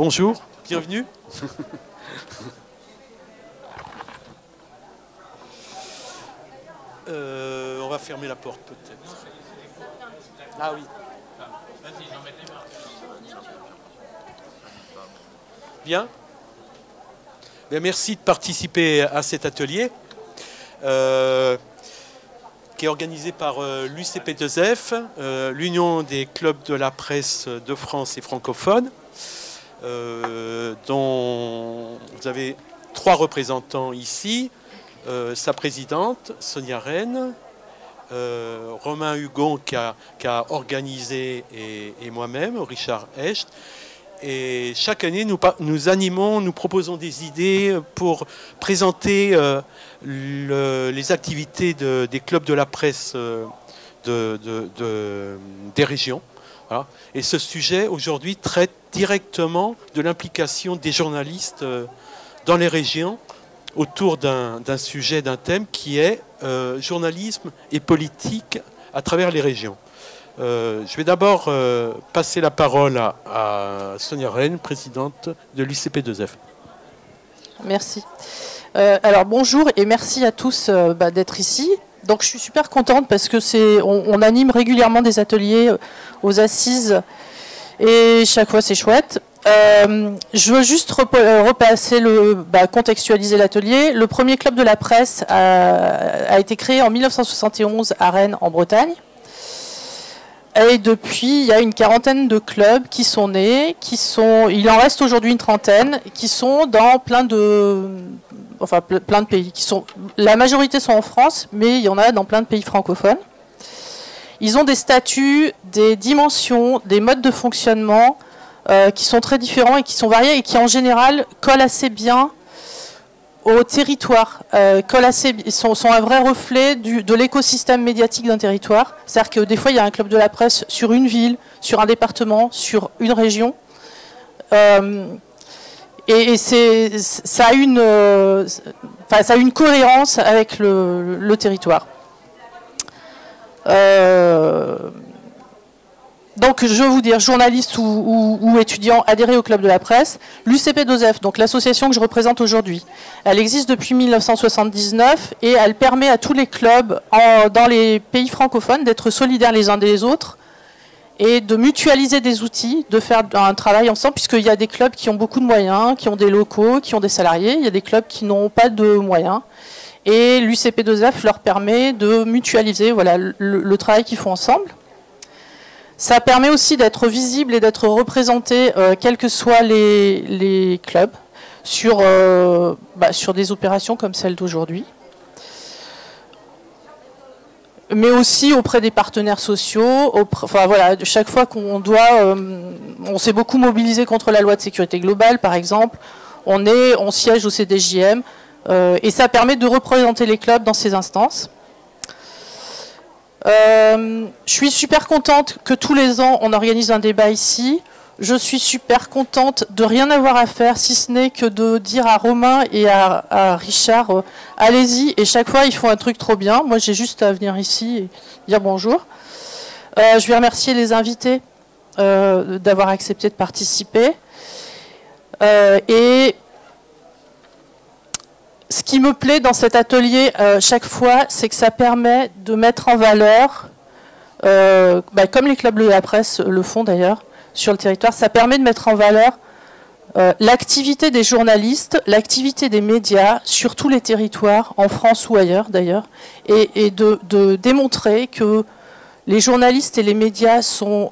Bonjour, bienvenue. On va fermer la porte peut-être. Ah oui. Bien. Bien. Merci de participer à cet atelier qui est organisé par l'UCP2F, l'Union des clubs de la presse de France et francophone, dont vous avez 3 représentants ici, sa présidente, Sonia Rennes, Romain Hugon qui a organisé et moi-même, Richard Hecht. Et chaque année, nous proposons des idées pour présenter les activités des clubs de la presse des régions. Voilà. Et ce sujet, aujourd'hui, traite directement de l'implication des journalistes dans les régions autour d'un sujet, d'un thème qui est journalisme et politique à travers les régions. Je vais d'abord passer la parole à Sonia Rennes, présidente de l'UCP2F. Merci. Alors bonjour et merci à tous d'être ici. Donc je suis super contente parce que on anime régulièrement des ateliers aux assises et chaque fois c'est chouette. Je veux juste repasser contextualiser l'atelier. Le premier club de la presse a été créé en 1971 à Rennes en Bretagne. Et depuis, il y a une quarantaine de clubs qui sont nés, il en reste aujourd'hui une trentaine, qui sont dans plein de pays. La majorité sont en France, mais il y en a dans plein de pays francophones. Ils ont des statuts, des dimensions, des modes de fonctionnement qui sont très différents et qui sont variés et qui en général collent assez bien au territoire, sont un vrai reflet de l'écosystème médiatique d'un territoire. C'est-à-dire que des fois, il y a un club de la presse sur une ville, sur un département, sur une région. Et ça a une cohérence avec le territoire. Donc, je veux vous dire, journalistes ou étudiants, adhérés au club de la presse. L'UCP2F, donc l'association que je représente aujourd'hui, elle existe depuis 1979 et elle permet à tous les clubs dans les pays francophones d'être solidaires les uns des autres et de mutualiser des outils, de faire un travail ensemble, puisqu'il y a des clubs qui ont beaucoup de moyens, qui ont des locaux, qui ont des salariés. Il y a des clubs qui n'ont pas de moyens. Et l'UCP2F leur permet de mutualiser le travail qu'ils font ensemble. Ça permet aussi d'être visible et d'être représenté, quels que soient les clubs, sur des opérations comme celle d'aujourd'hui. Mais aussi auprès des partenaires sociaux. Chaque fois qu'on on s'est beaucoup mobilisé contre la loi de sécurité globale, par exemple. On siège au CDJM. Et ça permet de représenter les clubs dans ces instances. Je suis super contente que tous les ans on organise un débat ici. Je suis super contente de rien avoir à faire, si ce n'est que de dire à Romain et à Richard, allez-y, et chaque fois ils font un truc trop bien. Moi j'ai juste à venir ici et dire bonjour. Je vais remercier les invités d'avoir accepté de participer. Et ce qui me plaît dans cet atelier chaque fois, c'est que ça permet de mettre en valeur, comme les clubs de la presse le font d'ailleurs sur le territoire, ça permet de mettre en valeur l'activité des journalistes, l'activité des médias sur tous les territoires, en France ou ailleurs d'ailleurs, et de démontrer que les journalistes et les médias sont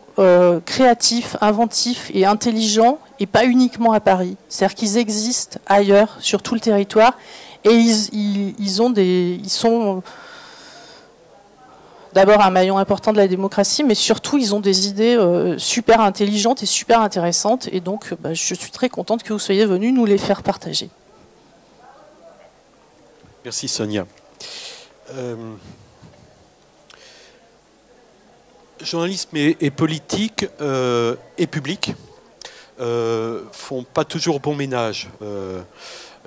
créatifs, inventifs et intelligents, et pas uniquement à Paris. C'est-à-dire qu'ils existent ailleurs, sur tout le territoire, et ils sont d'abord un maillon important de la démocratie, mais surtout ils ont des idées super intelligentes et super intéressantes, et donc je suis très contente que vous soyez venus nous les faire partager. Merci Sonia. Journalisme et politique et public font pas toujours bon ménage.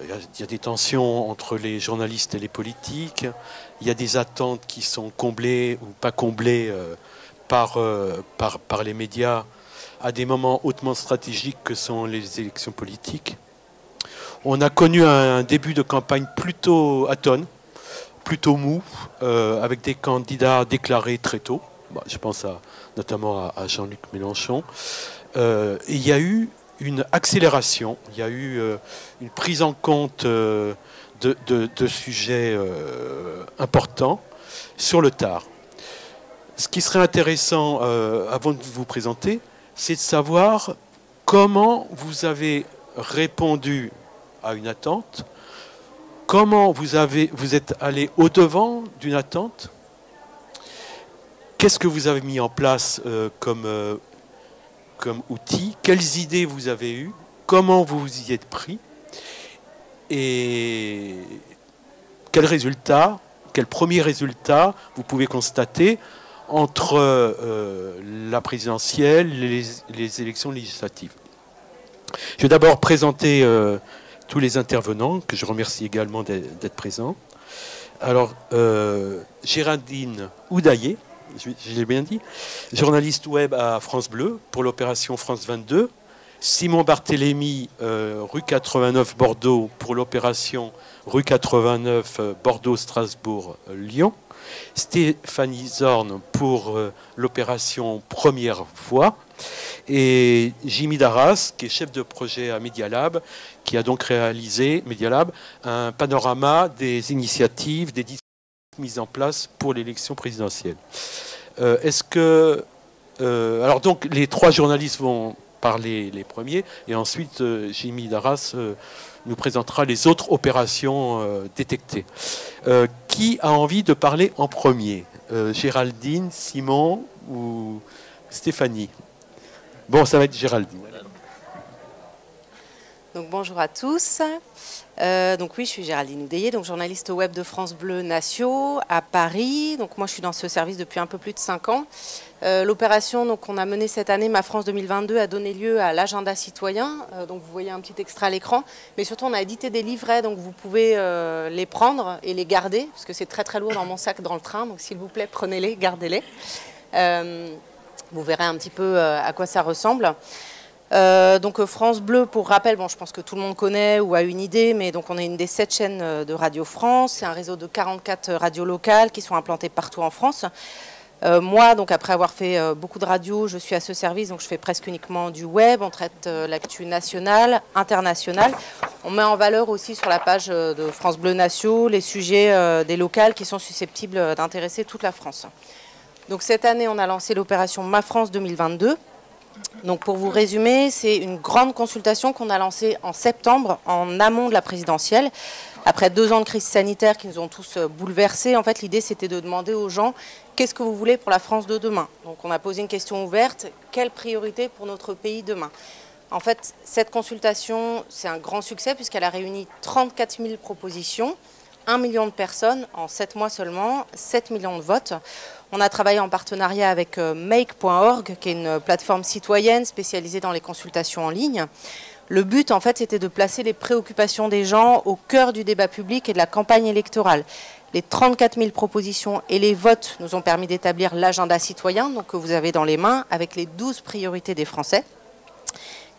Il y a des tensions entre les journalistes et les politiques. Il y a des attentes qui sont comblées ou pas comblées par les médias à des moments hautement stratégiques que sont les élections politiques. On a connu un début de campagne plutôt atone, plutôt mou, avec des candidats déclarés très tôt. Je pense notamment à Jean-Luc Mélenchon. Et il y a eu une accélération, il y a eu une prise en compte de sujets importants sur le tard. Ce qui serait intéressant, avant de vous présenter, c'est de savoir comment vous avez répondu à une attente, comment vous êtes allé au-devant d'une attente, qu'est-ce que vous avez mis en place comme outil, quelles idées vous avez eues, comment vous vous y êtes pris, et quels premiers résultats vous pouvez constater entre la présidentielle et les élections législatives. Je vais d'abord présenter tous les intervenants, que je remercie également d'être présents. Alors, Géraldine Oudaillé, je l'ai bien dit, journaliste web à France Bleu pour l'opération France 22. Simon Barthélémy, rue 89 Bordeaux pour l'opération rue 89 Bordeaux-Strasbourg-Lyon. Stéphanie Zorn pour l'opération Première Voix. Et Jimmy Darras, qui est chef de projet à Media Lab, qui a donc réalisé, Media Lab, un panorama des initiatives, des dispositifs mises en place pour l'élection présidentielle. Alors donc, les trois journalistes vont parler les premiers, et ensuite Jimmy Darras nous présentera les autres opérations détectées. Qui a envie de parler en premier? Géraldine, Simon ou Stéphanie? Bon, ça va être Géraldine. Donc bonjour à tous. Donc oui, je suis Géraldine Oudaillé, donc journaliste web de France Bleu Natio à Paris. Donc moi, je suis dans ce service depuis un peu plus de 5 ans. L'opération qu'on a menée cette année, Ma France 2022, a donné lieu à l'agenda citoyen. Donc vous voyez un petit extrait à l'écran. Mais surtout, on a édité des livrets, donc vous pouvez les prendre et les garder, parce que c'est très très lourd dans mon sac dans le train. Donc s'il vous plaît, prenez-les, gardez-les. Vous verrez un petit peu à quoi ça ressemble. Donc France Bleu, pour rappel, bon, je pense que tout le monde connaît ou a une idée, mais donc on est une des 7 chaînes de Radio France. C'est un réseau de 44 radios locales qui sont implantées partout en France. Moi, donc après avoir fait beaucoup de radios, je suis à ce service, donc je fais presque uniquement du web. On traite l'actu nationale, internationale. On met en valeur aussi sur la page de France Bleu Natio les sujets des locales qui sont susceptibles d'intéresser toute la France. Donc cette année, on a lancé l'opération Ma France 2022. Donc pour vous résumer, c'est une grande consultation qu'on a lancée en septembre, en amont de la présidentielle. Après 2 ans de crise sanitaire qui nous ont tous bouleversés, en fait l'idée c'était de demander aux gens qu'est-ce que vous voulez pour la France de demain. Donc on a posé une question ouverte, quelle priorité pour notre pays demain? En fait, cette consultation, c'est un grand succès puisqu'elle a réuni 34 000 propositions, 1 million de personnes en 7 mois seulement, 7 millions de votes. On a travaillé en partenariat avec make.org, qui est une plateforme citoyenne spécialisée dans les consultations en ligne. Le but, en fait, c'était de placer les préoccupations des gens au cœur du débat public et de la campagne électorale. Les 34 000 propositions et les votes nous ont permis d'établir l'agenda citoyen, donc, que vous avez dans les mains, avec les 12 priorités des Français.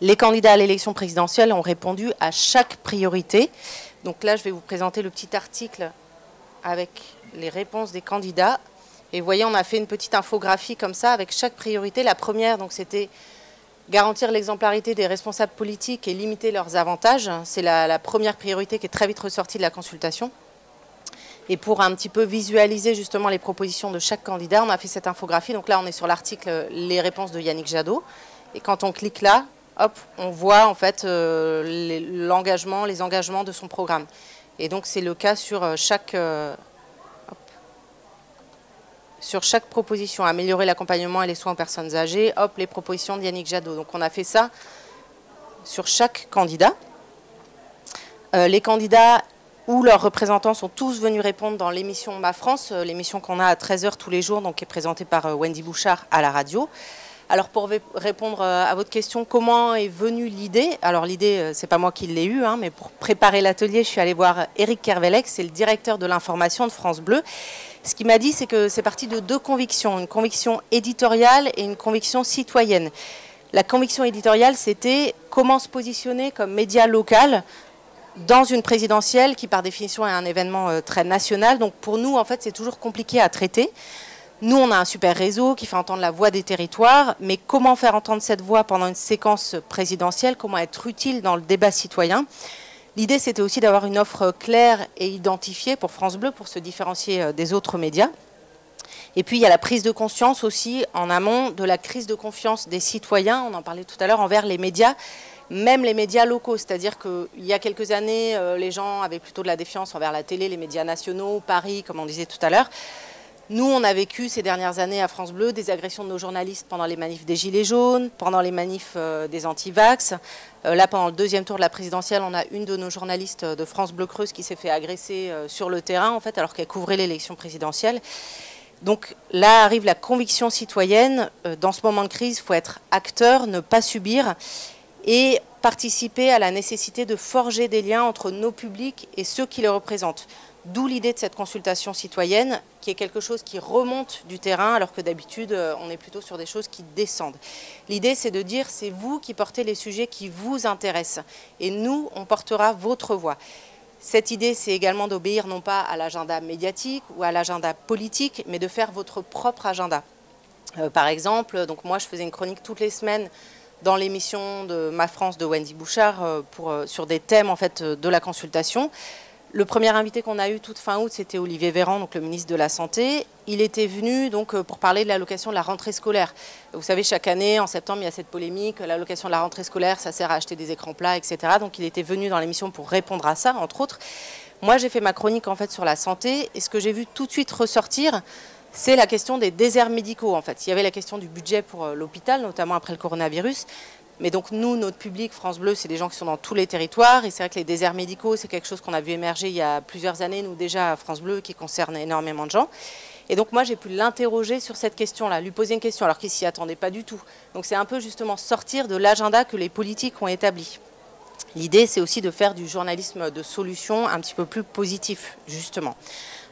Les candidats à l'élection présidentielle ont répondu à chaque priorité. Donc là, je vais vous présenter le petit article avec les réponses des candidats. Et vous voyez, on a fait une petite infographie comme ça avec chaque priorité. La première, donc, c'était garantir l'exemplarité des responsables politiques et limiter leurs avantages. C'est la première priorité qui est très vite ressortie de la consultation. Et pour un petit peu visualiser justement les propositions de chaque candidat, on a fait cette infographie. Donc là, on est sur l'article Les réponses de Yannick Jadot. Et quand on clique là, hop, on voit en fait les engagements de son programme. Et donc c'est le cas sur chaque proposition. Améliorer l'accompagnement et les soins aux personnes âgées, hop, les propositions de Yannick Jadot. Donc on a fait ça sur chaque candidat. Les candidats ou leurs représentants sont tous venus répondre dans l'émission Ma France, l'émission qu'on a à 13 h tous les jours, donc qui est présentée par Wendy Bouchard à la radio. Alors pour répondre à votre question, comment est venue l'idée? Alors l'idée, c'est pas moi qui l'ai eue, mais pour préparer l'atelier, je suis allée voir Éric Kervelec, c'est le directeur de l'information de France Bleu. Ce qu'il m'a dit, c'est que c'est parti de 2 convictions, une conviction éditoriale et une conviction citoyenne. La conviction éditoriale, c'était comment se positionner comme média local dans une présidentielle qui, par définition, est un événement très national. Donc pour nous, en fait, c'est toujours compliqué à traiter. Nous, on a un super réseau qui fait entendre la voix des territoires, mais comment faire entendre cette voix pendant une séquence présidentielle? Comment être utile dans le débat citoyen? L'idée, c'était aussi d'avoir une offre claire et identifiée pour France Bleu, pour se différencier des autres médias. Et puis, il y a la prise de conscience aussi, en amont, de la crise de confiance des citoyens, on en parlait tout à l'heure, envers les médias, même les médias locaux. C'est-à-dire qu'il y a quelques années, les gens avaient plutôt de la défiance envers la télé, les médias nationaux, Paris, comme on disait tout à l'heure. Nous, on a vécu ces dernières années à France Bleu des agressions de nos journalistes pendant les manifs des Gilets jaunes, pendant les manifs des anti-vax. Là, pendant le deuxième tour de la présidentielle, on a une de nos journalistes de France Bleu Creuse qui s'est fait agresser sur le terrain, en fait, alors qu'elle couvrait l'élection présidentielle. Donc là arrive la conviction citoyenne. Dans ce moment de crise, il faut être acteur, ne pas subir et participer à la nécessité de forger des liens entre nos publics et ceux qui les représentent. D'où l'idée de cette consultation citoyenne, qui est quelque chose qui remonte du terrain, alors que d'habitude, on est plutôt sur des choses qui descendent. L'idée, c'est de dire, c'est vous qui portez les sujets qui vous intéressent, et nous, on portera votre voix. Cette idée, c'est également d'obéir non pas à l'agenda médiatique ou à l'agenda politique, mais de faire votre propre agenda. Par exemple, donc moi, je faisais une chronique toutes les semaines dans l'émission de Ma France de Wendy Bouchard sur des thèmes en fait, de la consultation. Le premier invité qu'on a eu toute fin août, c'était Olivier Véran, donc le ministre de la Santé. Il était venu donc, pour parler de l'allocation de la rentrée scolaire. Vous savez, chaque année, en septembre, il y a cette polémique. L'allocation de la rentrée scolaire, ça sert à acheter des écrans plats, etc. Donc il était venu dans l'émission pour répondre à ça, entre autres. Moi, j'ai fait ma chronique en fait, sur la santé. Et ce que j'ai vu tout de suite ressortir, c'est la question des déserts médicaux. En fait. Il y avait la question du budget pour l'hôpital, notamment après le coronavirus. Mais donc nous, notre public, France Bleu, c'est des gens qui sont dans tous les territoires. Et c'est vrai que les déserts médicaux, c'est quelque chose qu'on a vu émerger il y a plusieurs années, nous déjà à France Bleu, qui concerne énormément de gens. Et donc moi, j'ai pu l'interroger sur cette question-là, lui poser une question, alors qu'il ne s'y attendait pas du tout. Donc c'est un peu justement sortir de l'agenda que les politiques ont établi. L'idée, c'est aussi de faire du journalisme de solution un petit peu plus positif, justement.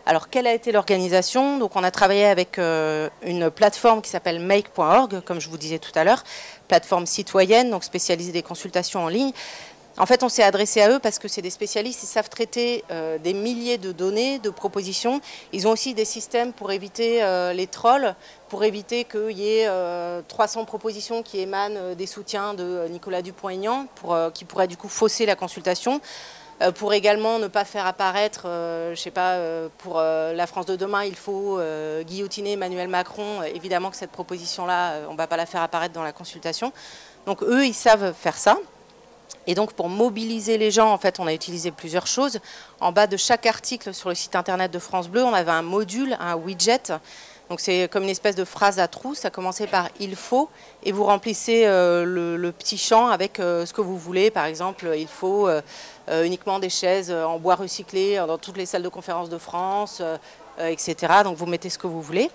Alors, quelle a été l'organisation? Donc, on a travaillé avec une plateforme qui s'appelle make.org, comme je vous disais tout à l'heure, plateforme citoyenne, donc spécialisée des consultations en ligne. En fait, on s'est adressé à eux parce que c'est des spécialistes, ils savent traiter des milliers de données, de propositions. Ils ont aussi des systèmes pour éviter les trolls, pour éviter qu'il y ait 300 propositions qui émanent des soutiens de Nicolas Dupont-Aignan, qui pourraient du coup fausser la consultation. Pour également ne pas faire apparaître, je ne sais pas, pour la France de demain, il faut guillotiner Emmanuel Macron. Évidemment que cette proposition-là, on ne va pas la faire apparaître dans la consultation. Donc eux, ils savent faire ça. Et donc pour mobiliser les gens, en fait, on a utilisé plusieurs choses. En bas de chaque article sur le site internet de France Bleu, on avait un module, un widget. Donc c'est comme une espèce de phrase à trous, ça commençait par « il faut » et vous remplissez le petit champ avec ce que vous voulez. Par exemple, il faut uniquement des chaises en bois recyclé dans toutes les salles de conférence de France, etc. Donc vous mettez ce que vous voulez.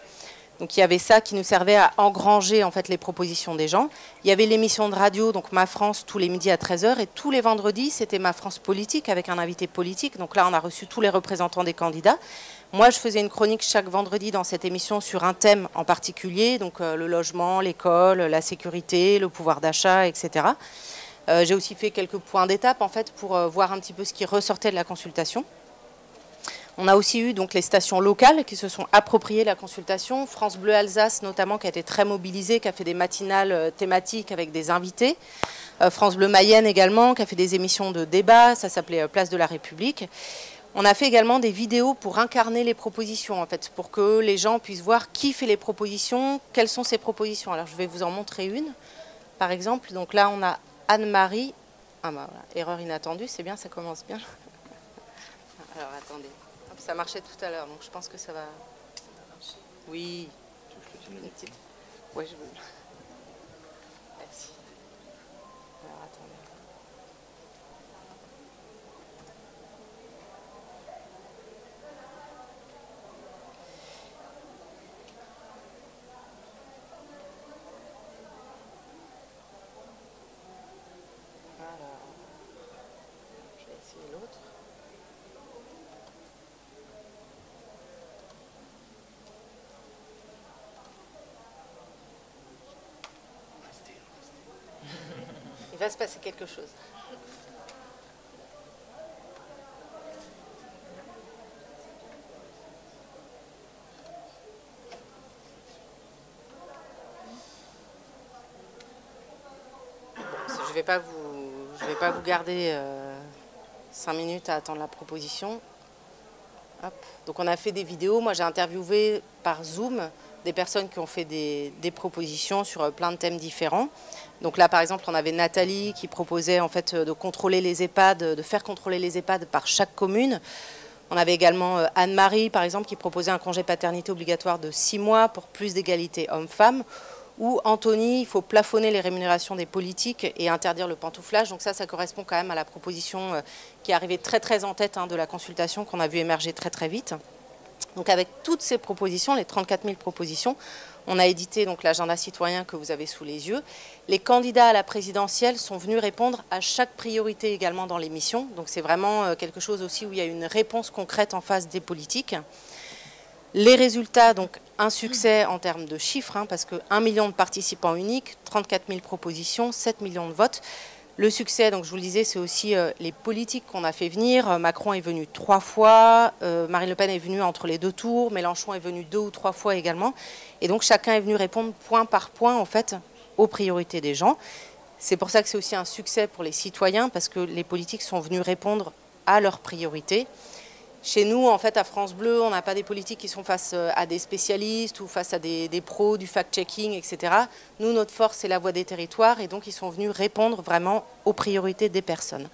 Donc il y avait ça qui nous servait à engranger en fait les propositions des gens. Il y avait l'émission de radio, donc Ma France, tous les midis à 13h. Et tous les vendredis, c'était Ma France politique avec un invité politique. Donc là, on a reçu tous les représentants des candidats. Moi, je faisais une chronique chaque vendredi dans cette émission sur un thème en particulier, donc le logement, l'école, la sécurité, le pouvoir d'achat, etc. J'ai aussi fait quelques points d'étape en fait pour voir un petit peu ce qui ressortait de la consultation. On a aussi eu donc les stations locales qui se sont appropriées la consultation. France Bleu Alsace notamment qui a été très mobilisée, qui a fait des matinales thématiques avec des invités. France Bleu Mayenne également qui a fait des émissions de débat, ça s'appelait Place de la République. On a fait également des vidéos pour incarner les propositions, en fait, pour que les gens puissent voir qui fait les propositions, quelles sont ces propositions. Alors, je vais vous en montrer une, par exemple. Donc là, on a Anne-Marie. Ah bah voilà, erreur inattendue, c'est bien, ça commence bien. Alors, attendez. Hop, ça marchait tout à l'heure, donc je pense que ça va... Oui. Une petite... Ouais, je veux... Merci. Alors, attendez. Il va se passer quelque chose. Je vais pas vous garder 5 minutes à attendre la proposition. Hop. Donc on a fait des vidéos. Moi j'ai interviewé par Zoom des personnes qui ont fait des propositions sur plein de thèmes différents. Donc là par exemple on avait Nathalie qui proposait en fait de contrôler les EHPAD, de faire contrôler les EHPAD par chaque commune. On avait également Anne-Marie par exemple qui proposait un congé paternité obligatoire de 6 mois pour plus d'égalité hommes-femmes. Ou Anthony, il faut plafonner les rémunérations des politiques et interdire le pantouflage. Donc ça correspond quand même à la proposition qui est arrivée très très en tête de la consultation qu'on a vu émerger très très vite. Donc avec toutes ces propositions, les 34 000 propositions, on a édité donc l'agenda citoyen que vous avez sous les yeux. Les candidats à la présidentielle sont venus répondre à chaque priorité également dans l'émission. Donc c'est vraiment quelque chose aussi où il y a une réponse concrète en face des politiques. Les résultats, donc un succès en termes de chiffres, parce que 1 million de participants uniques, 34 000 propositions, 7 millions de votes. Le succès, donc je vous le disais, c'est aussi les politiques qu'on a fait venir. Macron est venu 3 fois, Marine Le Pen est venue entre les 2 tours, Mélenchon est venu 2 ou 3 fois également. Et donc chacun est venu répondre point par point, en fait, aux priorités des gens. C'est pour ça que c'est aussi un succès pour les citoyens, parce que les politiques sont venus répondre à leurs priorités. Chez nous, en fait, à France Bleu, on n'a pas des politiques qui sont face à des spécialistes ou face à des pros du fact-checking, etc. Nous, notre force, c'est la voix des territoires et donc ils sont venus répondre vraiment aux priorités des personnes.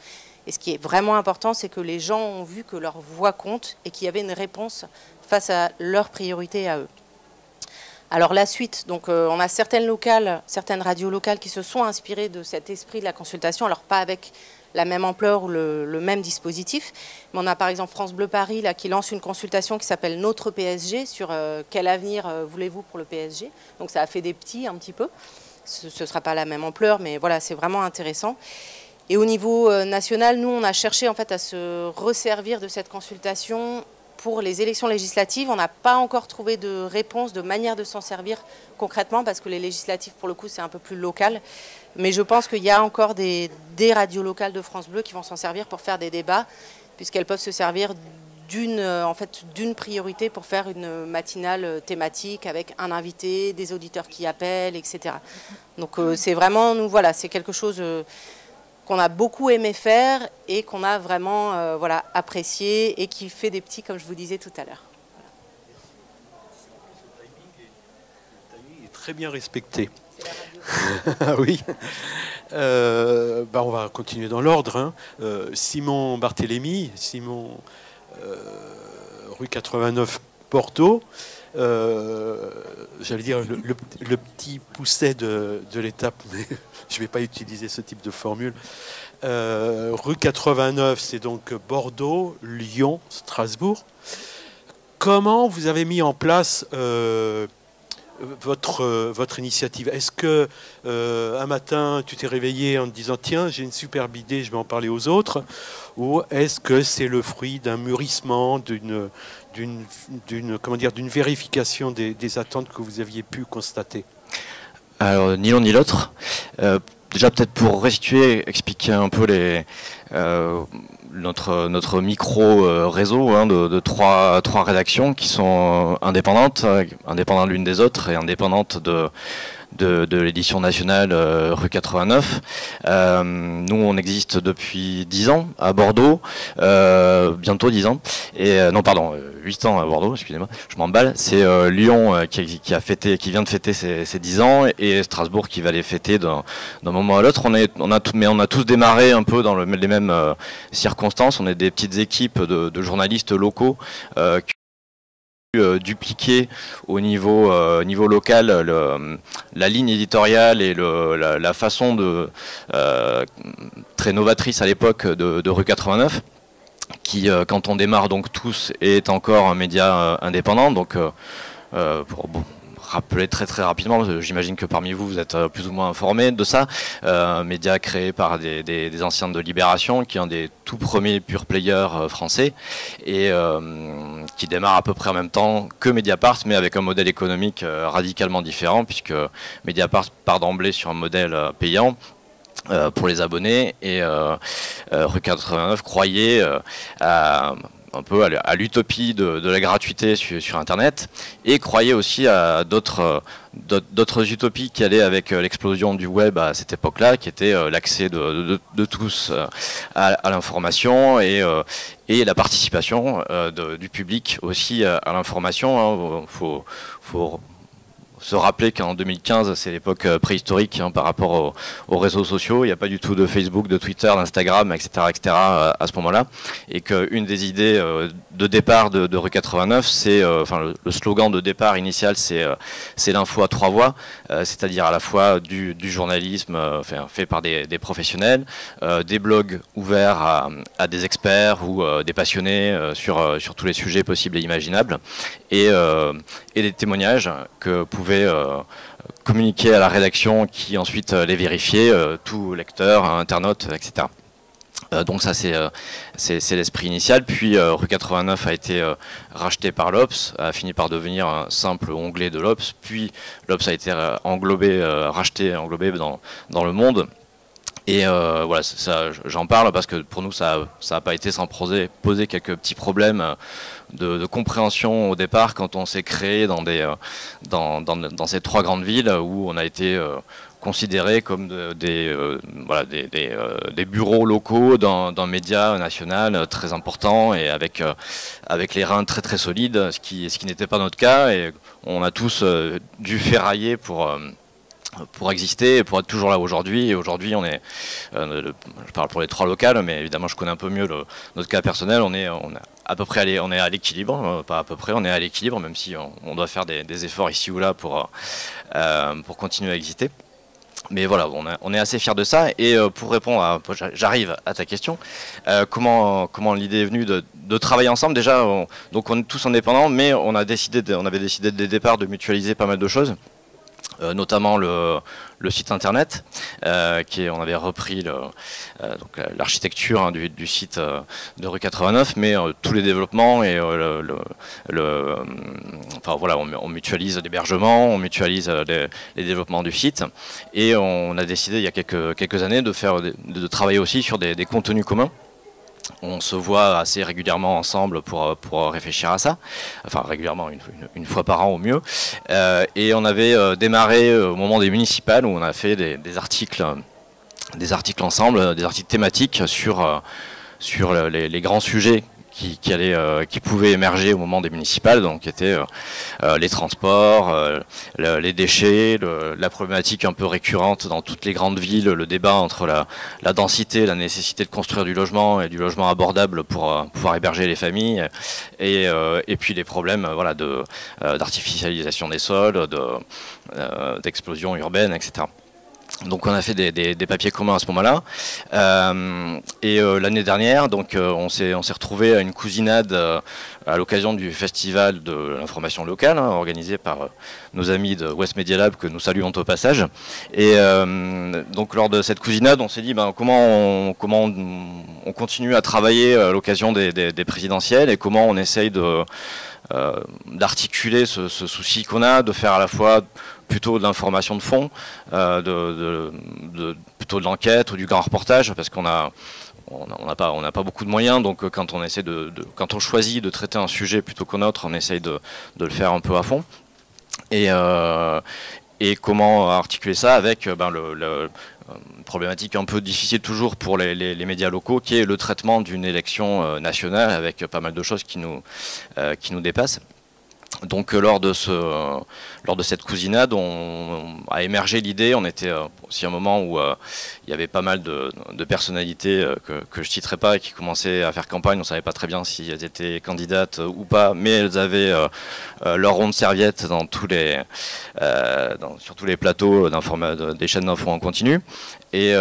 Et ce qui est vraiment important, c'est que les gens ont vu que leur voix compte et qu'il y avait une réponse face à leurs priorités à eux. Alors la suite, donc on a certaines radios locales qui se sont inspirées de cet esprit de la consultation, alors pas avec la même ampleur ou le même dispositif. Mais on a par exemple France Bleu Paris là, qui lance une consultation qui s'appelle Notre PSG sur quel avenir voulez-vous pour le PSG. Donc ça a fait des petits un petit peu. Ce ne sera pas la même ampleur, mais voilà, c'est vraiment intéressant. Et au niveau national, nous, on a cherché en fait à se resservir de cette consultation pour les élections législatives. On n'a pas encore trouvé de réponse, de manière de s'en servir concrètement, parce que les législatives, pour le coup, c'est un peu plus local. Mais je pense qu'il y a encore des radios locales de France Bleu qui vont s'en servir pour faire des débats, puisqu'elles peuvent se servir d'une priorité pour faire une matinale thématique avec un invité, des auditeurs qui appellent, etc. Donc c'est vraiment, nous, voilà, c'est quelque chose qu'on a beaucoup aimé faire et qu'on a vraiment apprécié et qui fait des petits, comme je vous disais tout à l'heure. Le timing est très bien respecté. Oui. On va continuer dans l'ordre. Simon Barthélémy, rue 89 Bordeaux. J'allais dire le petit pousset de l'étape, mais je ne vais pas utiliser ce type de formule. Rue 89, c'est donc Bordeaux, Lyon, Strasbourg. Comment vous avez mis en place votre initiative? Est-ce que un matin tu t'es réveillé en te disant tiens j'ai une superbe idée, je vais en parler aux autres, ou est-ce que c'est le fruit d'un mûrissement, d'une vérification des attentes que vous aviez pu constater? Alors ni l'un ni l'autre. Déjà peut-être pour restituer, expliquer un peu notre micro réseau de trois rédactions qui sont indépendantes l'une des autres et indépendantes de l'édition nationale rue 89. Nous on existe depuis 10 ans à Bordeaux, bientôt 10 ans, et 8 ans à Bordeaux, excusez-moi, je m'emballe. C'est Lyon qui vient de fêter ses 10 ans et Strasbourg qui va les fêter d'un moment à l'autre. On a tous démarré un peu dans les mêmes circonstances. On est des petites équipes de journalistes locaux dupliquer au niveau local la ligne éditoriale et la façon très novatrice à l'époque de rue 89 qui quand on démarre donc tous est encore un média indépendant. Donc pour rappeler très rapidement, j'imagine que parmi vous êtes plus ou moins informés de ça, un média créé par des anciens de Libération, qui est un des tout premiers pure players français, et qui démarre à peu près en même temps que Mediapart, mais avec un modèle économique radicalement différent, puisque Mediapart part d'emblée sur un modèle payant, pour les abonnés, et Rue 89 croyait un peu à l'utopie de la gratuité sur Internet, et croyait aussi à d'autres utopies qui allaient avec l'explosion du web à cette époque-là, qui était l'accès de tous à l'information, et la participation du public aussi à l'information. Faut se rappeler qu'en 2015, c'est l'époque préhistorique par rapport aux réseaux sociaux. Il n'y a pas du tout de Facebook, de Twitter, d'Instagram, etc., à ce moment-là. Et qu'une des idées de départ de Rue 89, c'est, le slogan de départ initial, c'est l'info à 3 voix, c'est-à-dire à la fois du journalisme fait par des professionnels, des blogs ouverts à des experts ou des passionnés sur tous les sujets possibles et imaginables, et des témoignages que pouvaient communiquer à la rédaction, qui ensuite les vérifiait, tout lecteur, internaute, etc. Donc ça, c'est l'esprit initial. Puis Rue 89 a été racheté par l'Obs, a fini par devenir un simple onglet de l'Obs, puis l'Obs a été racheté, englobé dans Le Monde. Et voilà, j'en parle parce que pour nous, ça n'a pas été sans poser quelques petits problèmes de compréhension au départ, quand on s'est créé dans ces 3 grandes villes où on a été considérés comme des bureaux locaux d'un média national très important, et avec les reins très très solides, ce qui n'était pas notre cas, et on a tous dû ferrailler pour exister et pour être toujours là aujourd'hui. Et aujourd'hui, on est, je parle pour les 3 locales, mais évidemment je connais un peu mieux notre cas personnel, on est à peu près on est à l'équilibre, pas à peu près, on est à l'équilibre, même si on doit faire des efforts ici ou là pour continuer à exister. Mais voilà, on est assez fiers de ça. Et pour répondre j'arrive à ta question, comment l'idée est venue de travailler ensemble. Déjà, donc on est tous indépendants, mais on avait décidé dès le départ de mutualiser pas mal de choses. Notamment le site internet, on avait repris l'architecture du site de Rue 89, mais tous les développements, et on mutualise l'hébergement, on mutualise les développements du site, et on a décidé il y a quelques années de travailler aussi sur des contenus communs. On se voit assez régulièrement ensemble pour réfléchir à ça, enfin régulièrement, une fois par an au mieux. Et on avait démarré au moment des municipales, où on a fait des articles ensemble, des articles thématiques sur les grands sujets qui pouvaient émerger au moment des municipales, donc qui étaient les transports, les déchets, la problématique un peu récurrente dans toutes les grandes villes, le débat entre la densité, la nécessité de construire du logement et du logement abordable pour pouvoir héberger les familles, et puis les problèmes d'artificialisation des sols, d'explosion urbaine, etc. Donc on a fait des papiers communs à ce moment-là, et l'année dernière, donc on s'est retrouvé à une cousinade à l'occasion du festival de l'information locale, organisé par nos amis de West Media Lab, que nous saluons au passage. Et donc lors de cette cousinade, on s'est dit comment on continue à travailler à l'occasion des présidentielles, et comment on essaye d'articuler ce souci qu'on a, de faire à la fois plutôt de l'information de fond, plutôt de l'enquête ou du grand reportage, parce qu'on n'a pas beaucoup de moyens, donc quand on choisit de traiter un sujet plutôt qu'un autre, on essaye de le faire un peu à fond. Et comment articuler ça avec une problématique un peu difficile toujours pour les médias locaux, qui est le traitement d'une élection nationale, avec pas mal de choses qui nous dépassent. Donc lors de cette cousinade, a émergé l'idée. On était aussi à un moment où il y avait pas mal de personnalités que je citerai pas, et qui commençaient à faire campagne. On ne savait pas très bien si elles étaient candidates ou pas, mais elles avaient leur rond de serviette sur tous les plateaux des chaînes d'infos en continu. Et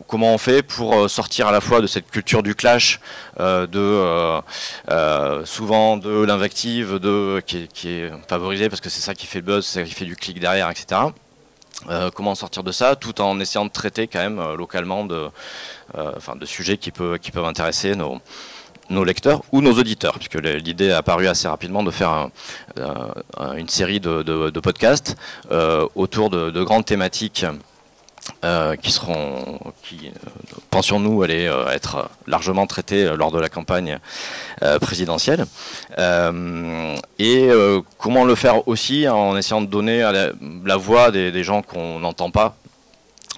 comment on fait pour sortir à la fois de cette culture du clash, souvent de l'invective, qui est favorisée parce que c'est ça qui fait le buzz, c'est ça qui fait du clic derrière, etc. Comment sortir de ça, tout en essayant de traiter quand même localement de sujets qui peuvent intéresser nos lecteurs ou nos auditeurs, puisque l'idée a apparu assez rapidement de faire une série de podcasts autour de grandes thématiques qui pensions-nous, allaient être largement traités lors de la campagne présidentielle. Et comment le faire aussi en essayant de donner la voix des gens qu'on n'entend pas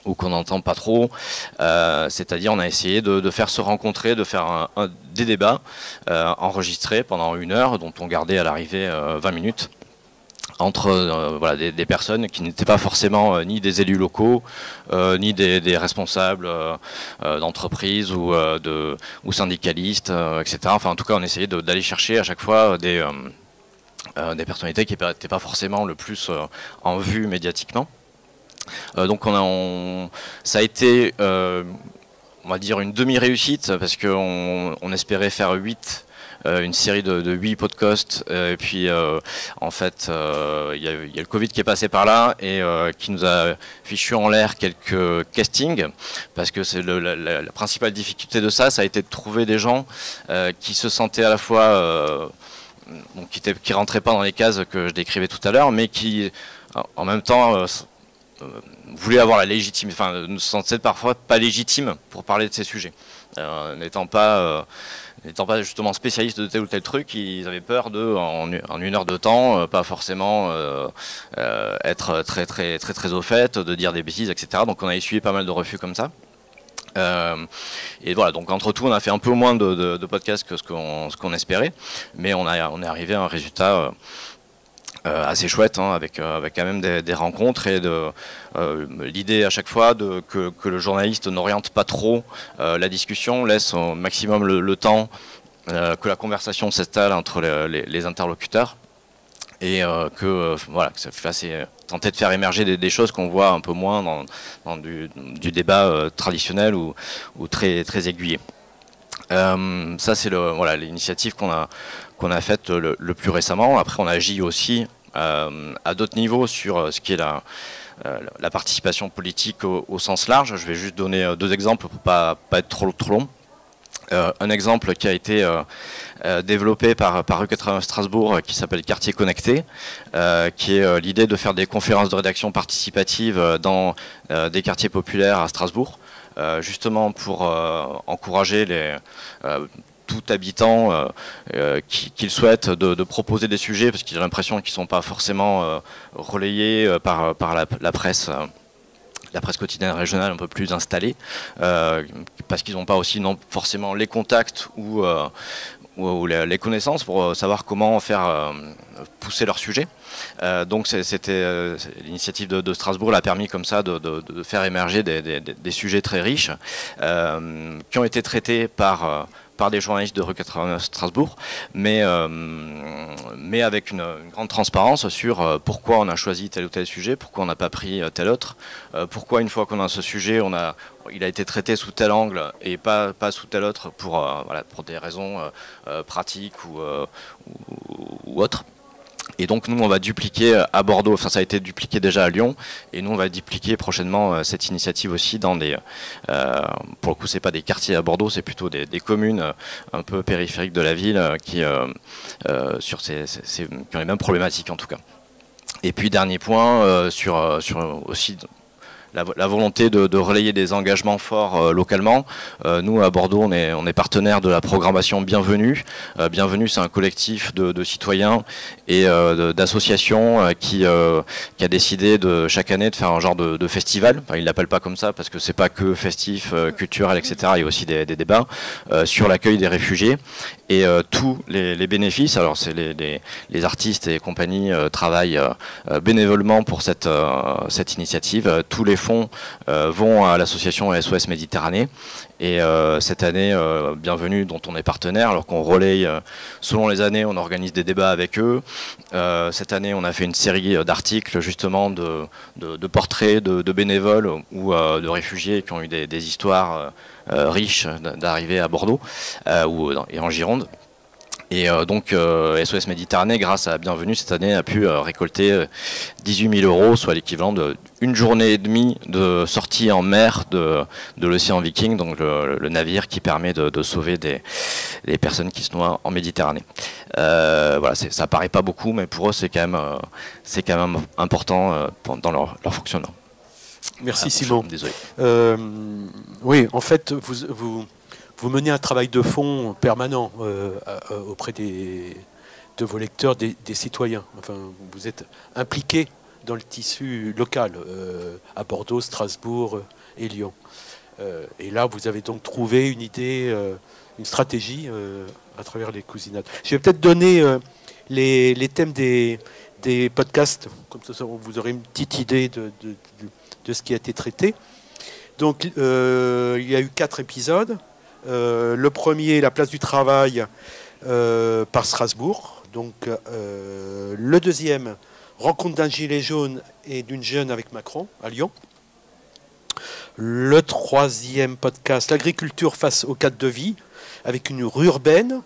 ou qu'on n'entend pas trop, c'est-à-dire on a essayé de faire se rencontrer, de faire des débats enregistrés pendant 1 heure, dont on gardait à l'arrivée 20 minutes, entre voilà, des personnes qui n'étaient pas forcément ni des élus locaux, ni des responsables d'entreprises ou syndicalistes, etc. Enfin, en tout cas, on essayait d'aller chercher à chaque fois des personnalités qui n'étaient pas forcément le plus en vue médiatiquement. Donc ça a été, on va dire, une demi-réussite, parce qu'on espérait faire une série de 8 podcasts, et puis en fait il y a le Covid qui est passé par là et qui nous a fichu en l'air quelques castings, parce que c'est la principale difficulté de ça a été de trouver des gens qui se sentaient à la fois donc qui rentraient pas dans les cases que je décrivais tout à l'heure, mais qui en même temps voulaient avoir la légitimité, enfin ne se sentaient parfois pas légitimes pour parler de ces sujets, n'étant pas justement spécialistes de tel ou tel truc. Ils avaient peur en 1 heure de temps, pas forcément être très au fait, de dire des bêtises, etc. Donc on a essuyé pas mal de refus comme ça. Et voilà, donc entre tout, on a fait un peu moins de podcasts que ce qu'on espérait, mais on est arrivé à un résultat assez chouette, hein, avec quand même des rencontres et l'idée à chaque fois que le journaliste n'oriente pas trop la discussion, laisse au maximum le temps que la conversation s'installe entre les interlocuteurs, et voilà, que ça fasse tenter de faire émerger des choses qu'on voit un peu moins dans du débat traditionnel ou très aiguillé. Ça, c'est voilà, l'initiative qu'on a faite le plus récemment. Après, on agit aussi à d'autres niveaux sur ce qui est la participation politique au sens large. Je vais juste donner 2 exemples pour pas être trop long. Un exemple qui a été développé par Rue 89 Strasbourg, qui s'appelle Quartier Connecté, qui est l'idée de faire des conférences de rédaction participatives dans des quartiers populaires à Strasbourg, justement pour encourager tout habitant qui souhaite de proposer des sujets, parce qu'il a l'impression qu'ils ne sont pas forcément relayés par la presse. La presse quotidienne régionale un peu plus installée, parce qu'ils n'ont pas aussi forcément les contacts ou les connaissances pour savoir comment faire pousser leur sujet. Donc l'initiative de Strasbourg l'a permis comme ça de faire émerger des sujets très riches qui ont été traités par des journalistes de Rue 89 Strasbourg, mais avec une grande transparence sur pourquoi on a choisi tel ou tel sujet, pourquoi on n'a pas pris tel autre, pourquoi une fois qu'on a ce sujet, il a été traité sous tel angle et pas sous tel autre pour des raisons pratiques ou autres. Et donc nous on va dupliquer à Bordeaux, enfin ça a été dupliqué déjà à Lyon, et nous on va dupliquer prochainement cette initiative aussi dans pour le coup c'est pas des quartiers à Bordeaux, c'est plutôt des communes un peu périphériques de la ville qui ont les mêmes problématiques en tout cas. Et puis dernier point sur aussi la volonté de relayer des engagements forts localement. Nous, à Bordeaux, on est partenaire de la programmation Bienvenue. Bienvenue, c'est un collectif de citoyens et d'associations qui a décidé chaque année de faire un genre de festival. Enfin, ils ne l'appellent pas comme ça parce que c'est pas que festif, culturel, etc. Il y a aussi des débats sur l'accueil des réfugiés. Et tous les bénéfices, alors c'est les artistes et compagnie travaillent bénévolement pour cette initiative. Tous les fonds vont à l'association SOS Méditerranée. Et cette année, Bienvenue, dont on est partenaire, alors qu'on relaye selon les années, on organise des débats avec eux. Cette année, on a fait une série d'articles justement de portraits de bénévoles ou de réfugiés qui ont eu des histoires riches d'arriver à Bordeaux et en Gironde. Et donc SOS Méditerranée, grâce à Bienvenue, cette année a pu récolter 18 000 €, soit l'équivalent d'une journée et demie de sortie en mer de l'océan Viking, donc le navire qui permet de sauver des personnes qui se noient en Méditerranée. Voilà, ça paraît pas beaucoup, mais pour eux c'est quand même important dans leur fonctionnement. Merci Simon. Désolé. Oui, en fait, vous menez un travail de fond permanent auprès de vos lecteurs, des citoyens. Enfin, vous êtes impliqués dans le tissu local, à Bordeaux, Strasbourg et Lyon. Et là, vous avez donc trouvé une idée, une stratégie à travers les cousinades. Je vais peut-être donner les thèmes des podcasts, comme ça vous aurez une petite idée de ce qui a été traité. Donc, il y a eu 4 épisodes. Le premier, la place du travail par Strasbourg. Donc, le deuxième, rencontre d'un gilet jaune et d'une jeune avec Macron à Lyon. Le troisième podcast, l'agriculture face au cadre de vie, avec une rue urbaine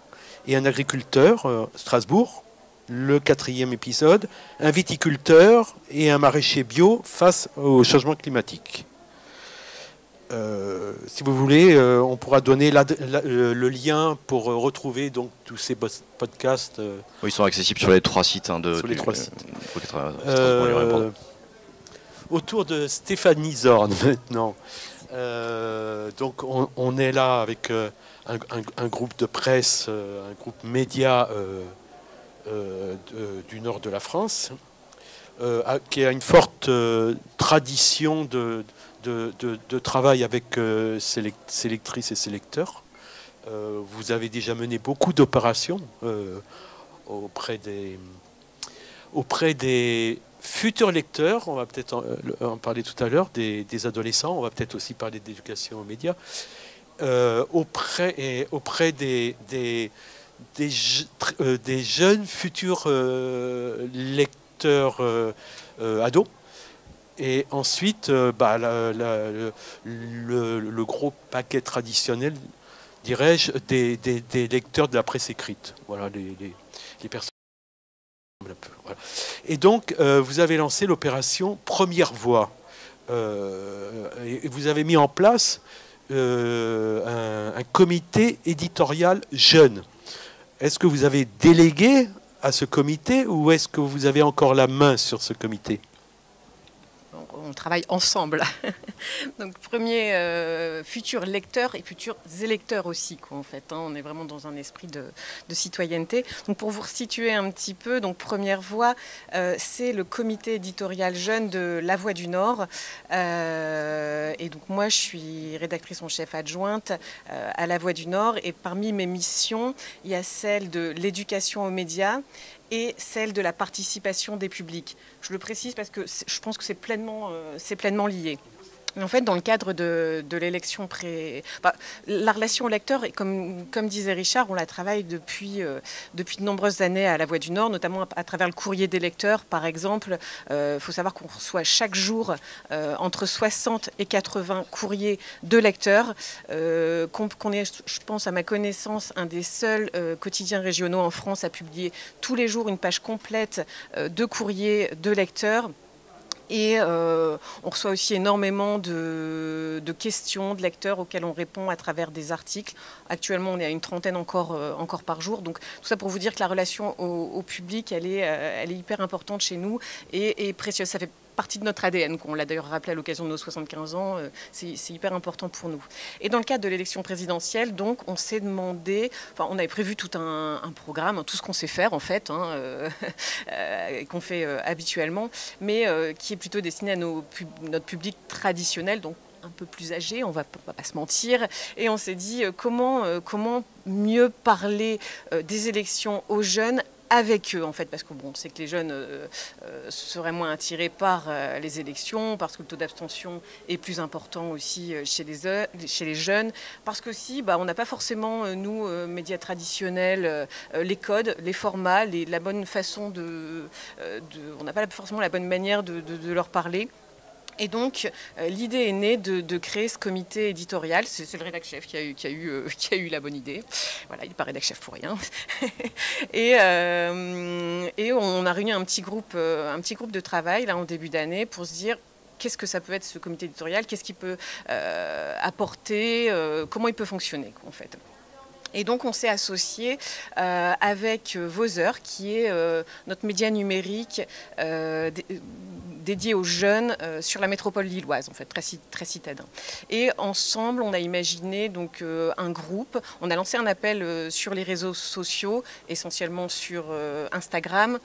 et un agriculteur, Strasbourg. Le quatrième épisode, un viticulteur et un maraîcher bio face au changement climatique. Si vous voulez, on pourra donner le lien pour retrouver donc tous ces podcasts. Oui, ils sont accessibles sur les 3 sites. Sur les 3 sites. Autour de Stéphanie Zorn maintenant. Donc on est là avec un groupe de presse, un groupe média du nord de la France, qui a une forte tradition de travail avec ses lectrices et ses lecteurs. Vous avez déjà mené beaucoup d'opérations auprès des futurs lecteurs. On va peut-être en parler tout à l'heure, des adolescents. On va peut-être aussi parler d'éducation aux médias. Auprès des jeunes futurs lecteurs ados. Et ensuite, le gros paquet traditionnel, dirais-je, des lecteurs de la presse écrite. Voilà, les personnes. Voilà. Et donc, vous avez lancé l'opération Première Voix. Et vous avez mis en place un comité éditorial jeune. Est-ce que vous avez délégué à ce comité ou est-ce que vous avez encore la main sur ce comité ? On travaille ensemble. Donc, premier futur lecteur et futurs électeurs aussi, quoi, en fait. On est vraiment dans un esprit de citoyenneté. Donc, pour vous resituer un petit peu, donc Première Voix, c'est le comité éditorial jeune de La Voix du Nord. Et donc, moi, je suis rédactrice en chef adjointe à La Voix du Nord. Et parmi mes missions, il y a celle de l'éducation aux médias et celle de la participation des publics. Je le précise parce que je pense que c'est pleinement lié. En fait, dans le cadre de l'élection la relation au lecteur, comme disait Richard, on la travaille depuis de nombreuses années à La Voix du Nord, notamment à travers le courrier des lecteurs, par exemple. Faut savoir qu'on reçoit chaque jour entre 60 et 80 courriers de lecteurs, qu'on est, je pense, à ma connaissance, un des seuls quotidiens régionaux en France à publier tous les jours une page complète de courriers de lecteurs. Et on reçoit aussi énormément de questions de lecteurs auxquelles on répond à travers des articles. Actuellement, on est à une trentaine encore par jour. Donc tout ça pour vous dire que la relation au public, elle est hyper importante chez nous et précieuse. Ça fait partie de notre ADN, qu'on l'a d'ailleurs rappelé à l'occasion de nos 75 ans, c'est hyper important pour nous. Et dans le cadre de l'élection présidentielle, donc, on s'est demandé, on avait prévu tout un programme, tout ce qu'on sait faire en fait, qu'on fait habituellement, mais qui est plutôt destiné à notre public traditionnel, donc un peu plus âgé, on va pas se mentir, et on s'est dit comment mieux parler des élections aux jeunes avec eux, en fait, parce que bon, c'est que les jeunes seraient moins attirés par les élections, parce que le taux d'abstention est plus important aussi chez les jeunes, parce que si, on n'a pas forcément, nous, médias traditionnels, les codes, les formats, la bonne façon on n'a pas forcément la bonne manière de leur parler. Et donc, l'idée est née de créer ce comité éditorial. C'est le rédac-chef qui a eu la bonne idée. Voilà, il n'est pas rédac-chef pour rien. Et on a réuni un petit groupe de travail là, en début d'année pour se dire qu'est-ce que ça peut être ce comité éditorial, qu'est-ce qu'il peut apporter, comment il peut fonctionner en fait. Et donc, on s'est associé avec Vos Heures, qui est notre média numérique dédié aux jeunes sur la métropole lilloise, en fait, très citadin. Et ensemble, on a imaginé donc un groupe. On a lancé un appel sur les réseaux sociaux, essentiellement sur Instagram,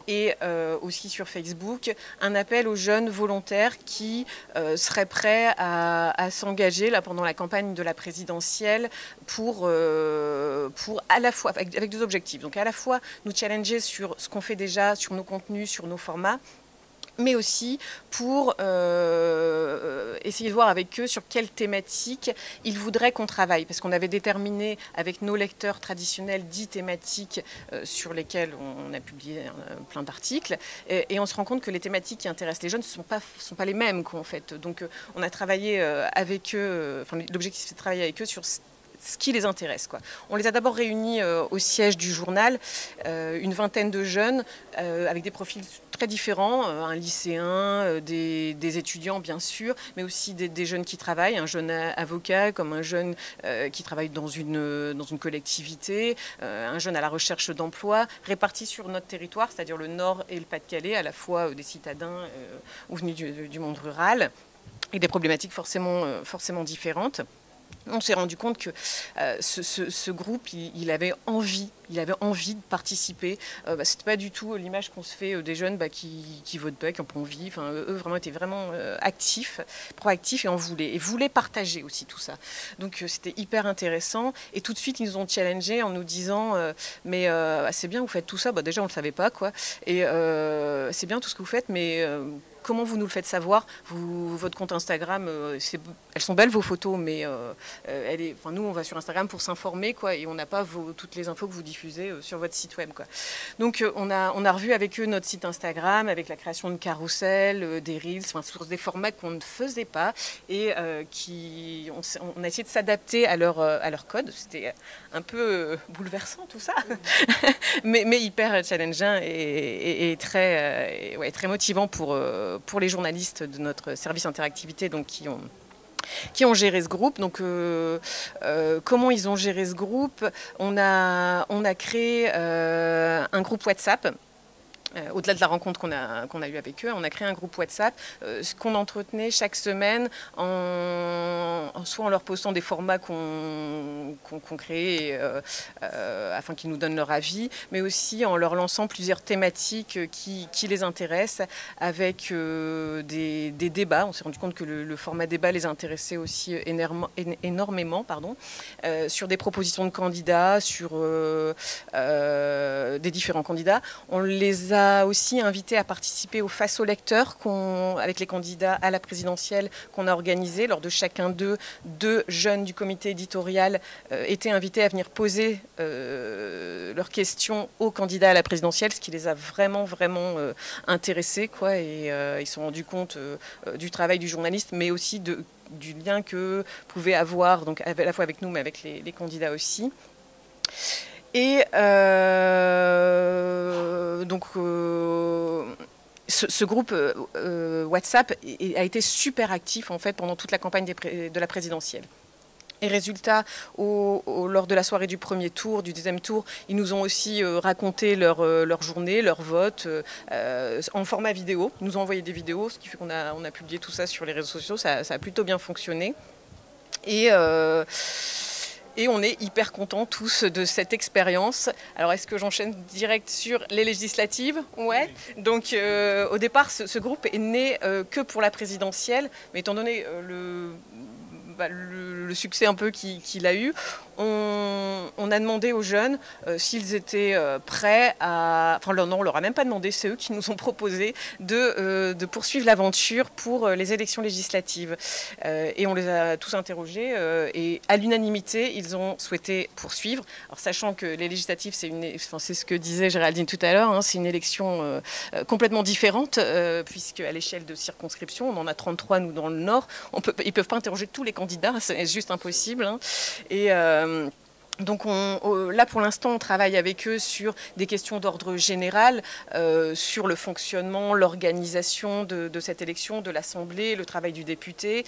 et aussi sur Facebook, un appel aux jeunes volontaires qui seraient prêts à s'engager là pendant la campagne de la présidentielle pour à la fois, avec deux objectifs. Donc à la fois nous challenger sur ce qu'on fait déjà, sur nos contenus, sur nos formats, mais aussi pour essayer de voir avec eux sur quelle thématique ils voudraient qu'on travaille. Parce qu'on avait déterminé avec nos lecteurs traditionnels 10 thématiques sur lesquelles on a publié plein d'articles. Et on se rend compte que les thématiques qui intéressent les jeunes ne sont pas les mêmes, quoi, en fait. Donc on a travaillé avec eux, enfin, l'objectif c'est de travailler avec eux sur ce qui les intéresse, quoi. On les a d'abord réunis au siège du journal, une vingtaine de jeunes avec des profils très différents, un lycéen, des étudiants bien sûr, mais aussi des jeunes qui travaillent, un jeune avocat comme un jeune qui travaille dans une collectivité, un jeune à la recherche d'emploi, répartis sur notre territoire, c'est-à-dire le Nord et le Pas-de-Calais, à la fois des citadins ou venus du monde rural, et des problématiques forcément différentes. On s'est rendu compte que ce groupe, il avait envie de participer. C'était pas du tout l'image qu'on se fait des jeunes qui votent pas, qui n'ont pas envie. Enfin, eux étaient vraiment actifs, proactifs et voulaient partager aussi tout ça. Donc c'était hyper intéressant. Et tout de suite, ils nous ont challengés en nous disant mais c'est bien, vous faites tout ça. Déjà, on le savait pas, quoi. Et c'est bien tout ce que vous faites, mais comment vous nous le faites savoir? Votre compte Instagram, elles sont belles vos photos, mais nous on va sur Instagram pour s'informer, quoi, et on n'a pas toutes les infos que vous diffusez sur votre site web, quoi. Donc on a revu avec eux notre site Instagram, avec la création de carousels, des reels, sur des formats qu'on ne faisait pas, et on a essayé de s'adapter à leur code. C'était un peu bouleversant tout ça, mais hyper challengeant et très motivant pour les journalistes de notre service interactivité, donc qui ont géré ce groupe. Donc comment ils ont géré ce groupe? On a créé un groupe WhatsApp. Au-delà de la rencontre qu'on a eue avec eux, on a créé un groupe WhatsApp qu'on entretenait chaque semaine, soit en leur postant des formats qu'on crée afin qu'ils nous donnent leur avis, mais aussi en leur lançant plusieurs thématiques qui les intéressent, avec des débats. On s'est rendu compte que le format débat les intéressait aussi énormément, sur des propositions de candidats, sur des différents candidats. On les a aussi invité à participer au Face aux lecteurs avec les candidats à la présidentielle qu'on a organisé. Lors de chacun d'eux, 2 jeunes du comité éditorial étaient invités à venir poser leurs questions aux candidats à la présidentielle, ce qui les a vraiment intéressés, quoi, et ils se sont rendus compte du travail du journaliste, mais aussi du lien que pouvaient avoir, donc à la fois avec nous, mais avec les candidats aussi. Et donc ce groupe WhatsApp a été super actif en fait pendant toute la campagne de la présidentielle. Et résultat, lors de la soirée du premier tour, du deuxième tour, ils nous ont aussi raconté leur journée, leur vote en format vidéo. Ils nous ont envoyé des vidéos, ce qui fait qu'on a publié tout ça sur les réseaux sociaux. Ça a plutôt bien fonctionné. Et on est hyper contents tous de cette expérience. Alors, est-ce que j'enchaîne direct sur les législatives? Ouais. Donc, au départ, ce groupe est né que pour la présidentielle, mais étant donné le succès un peu qu'il a eu, on a demandé aux jeunes s'ils étaient prêts à... Enfin non, on leur a même pas demandé, c'est eux qui nous ont proposé de poursuivre l'aventure pour les élections législatives. Et on les a tous interrogés et à l'unanimité, ils ont souhaité poursuivre. Alors sachant que les législatives, c'est ce que disait Géraldine tout à l'heure, hein, c'est une élection complètement différente puisque à l'échelle de circonscription, on en a 33 nous dans le Nord, ils peuvent pas interroger tous les candidats, c'est juste impossible, hein. Et donc là, pour l'instant, on travaille avec eux sur des questions d'ordre général, sur le fonctionnement, l'organisation de cette élection, de l'Assemblée, le travail du député,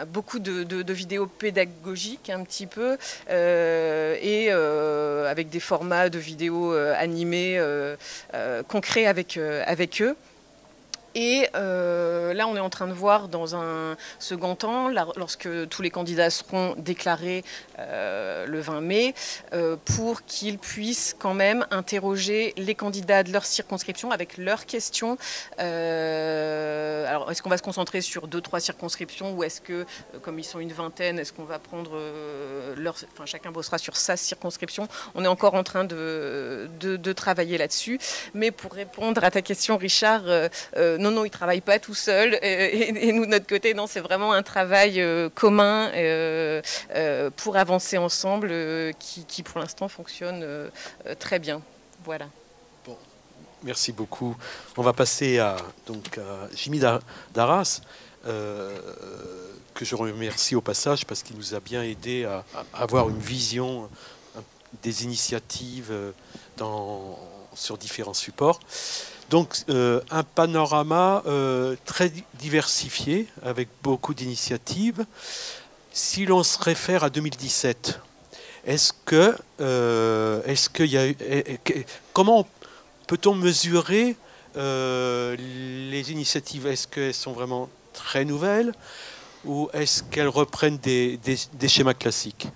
beaucoup de vidéos pédagogiques un petit peu, et avec des formats de vidéos animées concrets avec eux. Et là, on est en train de voir dans un second temps, lorsque tous les candidats seront déclarés le 20 mai, pour qu'ils puissent quand même interroger les candidats de leur circonscription avec leurs questions. Alors, est-ce qu'on va se concentrer sur 2-3 circonscriptions ou est-ce que, comme ils sont une vingtaine, est-ce qu'on va prendre chacun bossera sur sa circonscription? On est encore en train de travailler là-dessus. Mais pour répondre à ta question, Richard, non, il ne travaille pas tout seul. Et nous, de notre côté, non, c'est vraiment un travail commun pour avancer ensemble qui, pour l'instant, fonctionne très bien. Voilà. Bon, merci beaucoup. On va passer à Jimmy Darras, que je remercie au passage parce qu'il nous a bien aidé à avoir une vision des initiatives sur différents supports. Donc un panorama très diversifié avec beaucoup d'initiatives. Si l'on se réfère à 2017, comment peut-on mesurer les initiatives? Est-ce qu'elles sont vraiment très nouvelles ou est-ce qu'elles reprennent des schémas classiques?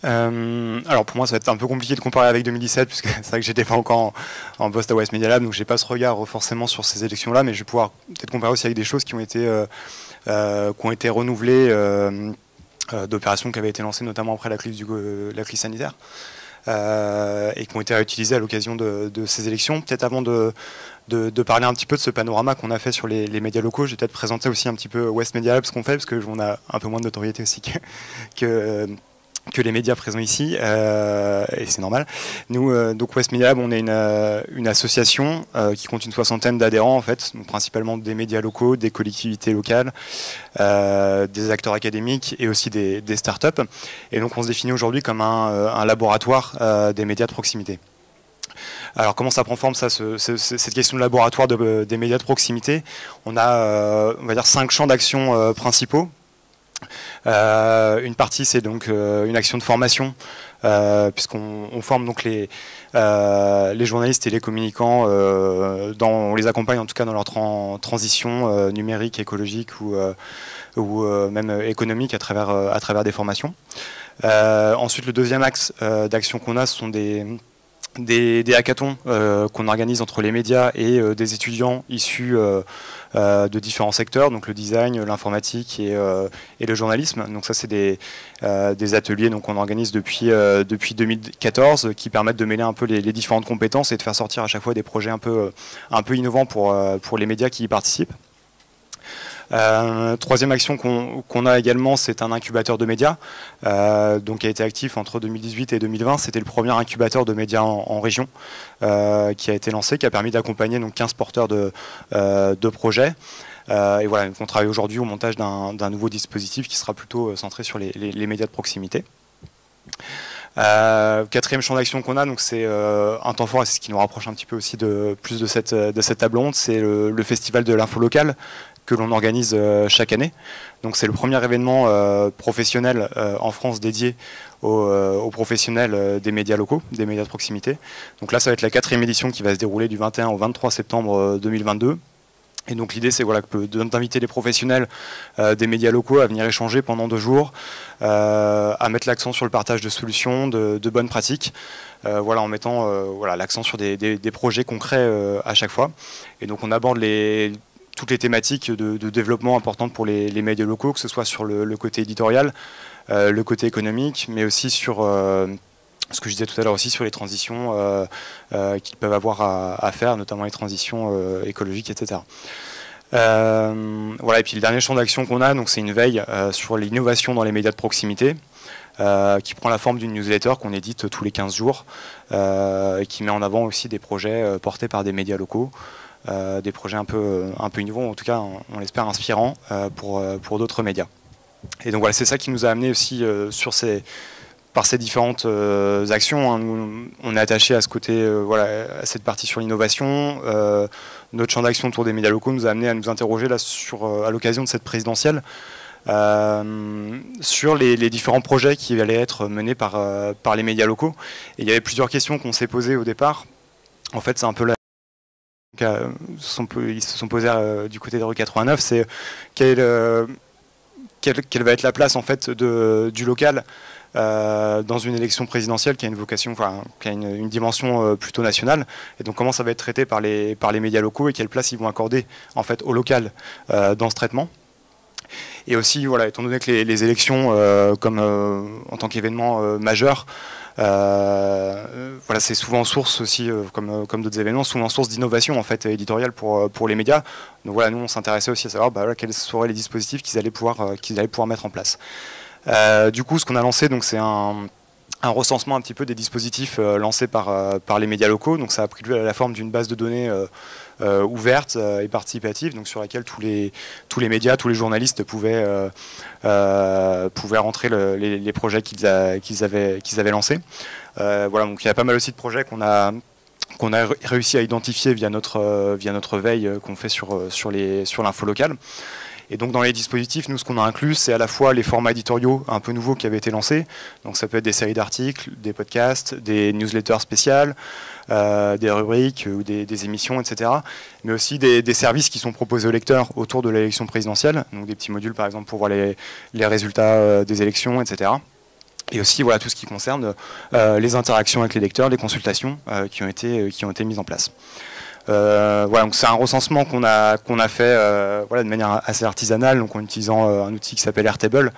Alors pour moi ça va être un peu compliqué de comparer avec 2017 puisque c'est vrai que j'étais pas encore en poste à West Media Lab, donc j'ai pas ce regard forcément sur ces élections là, mais je vais pouvoir peut-être comparer aussi avec des choses qui ont été renouvelées, d'opérations qui avaient été lancées notamment après la crise sanitaire et qui ont été réutilisées à l'occasion de ces élections. Peut-être avant de parler un petit peu de ce panorama qu'on a fait sur les médias locaux, je vais peut-être présenter aussi un petit peu West Media Lab, ce qu'on fait, parce qu'on a un peu moins de notoriété aussi que les médias présents ici, et c'est normal. Nous, donc West Media Lab, on est une association qui compte une 60aine d'adhérents, en fait, donc principalement des médias locaux, des collectivités locales, des acteurs académiques et aussi des startups. Et donc on se définit aujourd'hui comme un laboratoire des médias de proximité. Alors comment ça prend forme, cette question de laboratoire des médias de proximité? On a, on va dire, 5 champs d'action principaux. Une partie, c'est donc une action de formation, puisqu'on forme donc les journalistes et les communicants, on les accompagne en tout cas dans leur transition numérique, écologique ou même économique à travers des formations. Ensuite, le deuxième axe d'action qu'on a, ce sont des hackathons qu'on organise entre les médias et des étudiants issus de différents secteurs, donc le design, l'informatique et le journalisme. Donc ça, c'est des ateliers qu'on organise depuis 2014 qui permettent de mêler un peu les différentes compétences et de faire sortir à chaque fois des projets un peu innovants pour les médias qui y participent. Troisième action qu'on a également, c'est un incubateur de médias donc qui a été actif entre 2018 et 2020. C'était le premier incubateur de médias en région qui a été lancé, qui a permis d'accompagner 15 porteurs de projets. Et voilà, on travaille aujourd'hui au montage d'un nouveau dispositif qui sera plutôt centré sur les médias de proximité. Quatrième champ d'action qu'on a, c'est un temps fort, et c'est ce qui nous rapproche un petit peu aussi de cette table ronde, c'est le festival de l'info locale que l'on organise chaque année. Donc c'est le premier événement professionnel en France dédié aux professionnels des médias locaux, des médias de proximité. Donc là, ça va être la 4e édition qui va se dérouler du 21 au 23 septembre 2022. Et donc l'idée, c'est d'inviter les professionnels des médias locaux à venir échanger pendant 2 jours, à mettre l'accent sur le partage de solutions, de bonnes pratiques, en mettant l'accent sur des projets concrets à chaque fois. Et donc on aborde toutes les thématiques de développement importantes pour les médias locaux, que ce soit sur le côté éditorial, le côté économique, mais aussi sur ce que je disais tout à l'heure aussi sur les transitions qu'ils peuvent avoir à faire, notamment les transitions écologiques, etc. Et puis le dernier champ d'action qu'on a, c'est une veille sur l'innovation dans les médias de proximité, qui prend la forme d'une newsletter qu'on édite tous les 15 jours, et qui met en avant aussi des projets portés par des médias locaux. Des projets un peu innovants, en tout cas on l'espère inspirants pour d'autres médias. Et donc voilà, c'est ça qui nous a amené aussi par ces différentes actions. Nous, on est attaché à ce côté, à cette partie sur l'innovation. Notre champ d'action autour des médias locaux nous a amené à nous interroger là à l'occasion de cette présidentielle sur les différents projets qui allaient être menés par les médias locaux. Et il y avait plusieurs questions qu'on s'est posées au départ. En fait, c'est un peu ils se sont posés du côté de rue 89, c'est quelle va être la place en fait du local dans une élection présidentielle qui a une vocation, enfin, qui a une dimension plutôt nationale, et donc comment ça va être traité par les médias locaux et quelle place ils vont accorder en fait au local dans ce traitement. Et aussi, voilà, étant donné que les élections, en tant qu'événement majeur, voilà, c'est souvent source aussi, comme d'autres événements, souvent source d'innovation en fait éditoriale pour les médias. Donc voilà, nous on s'intéressait aussi à savoir voilà, quels seraient les dispositifs qu'ils allaient pouvoir mettre en place. Du coup, ce qu'on a lancé, donc c'est un recensement un petit peu des dispositifs lancés par les médias locaux. Donc ça a pris la forme d'une base de données ouverte et participative, donc sur laquelle tous les médias, tous les journalistes pouvaient rentrer les projets qu'ils avaient lancés. Voilà, donc il y a pas mal aussi de projets qu'on a réussi à identifier via notre veille qu'on fait sur l'info locale. Et donc dans les dispositifs, nous ce qu'on a inclus, c'est à la fois les formats éditoriaux un peu nouveaux qui avaient été lancés. Donc ça peut être des séries d'articles, des podcasts, des newsletters spéciales, des rubriques ou des émissions, etc. Mais aussi des services qui sont proposés aux lecteurs autour de l'élection présidentielle. Donc des petits modules par exemple pour voir les résultats des élections, etc. Et aussi voilà, tout ce qui concerne les interactions avec les lecteurs, les consultations qui ont été mises en place. Voilà, donc c'est un recensement qu'on a fait voilà, de manière assez artisanale, donc en utilisant un outil qui s'appelle Airtable,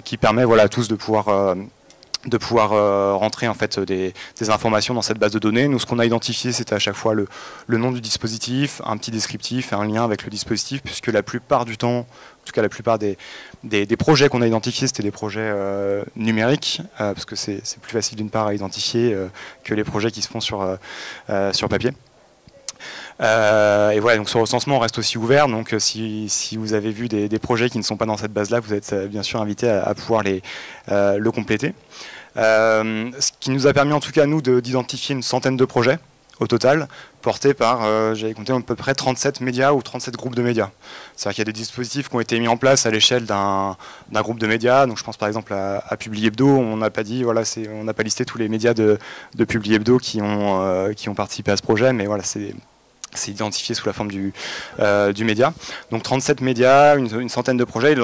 qui permet voilà, à tous de pouvoir rentrer en fait des informations dans cette base de données. Nous, ce qu'on a identifié, c'était à chaque fois le nom du dispositif, un petit descriptif et un lien avec le dispositif, puisque la plupart du temps, en tout cas la plupart des projets qu'on a identifiés, c'était des projets numériques, parce que c'est plus facile d'une part à identifier que les projets qui se font sur papier. Et voilà, donc ce recensement reste aussi ouvert, donc si vous avez vu des projets qui ne sont pas dans cette base-là, vous êtes bien sûr invité à pouvoir le compléter. Ce qui nous a permis en tout cas nous d'identifier une centaine de projets au total, portés par, j'avais compté à peu près 37 médias ou 37 groupes de médias. C'est-à-dire qu'il y a des dispositifs qui ont été mis en place à l'échelle d'un groupe de médias. Donc je pense par exemple à Publi Hebdo. On n'a pas dit, voilà, on n'a pas listé tous les médias de Publi Hebdo qui ont participé à ce projet, mais voilà, c'est identifié sous la forme du média. Donc 37 médias, une centaine de projets.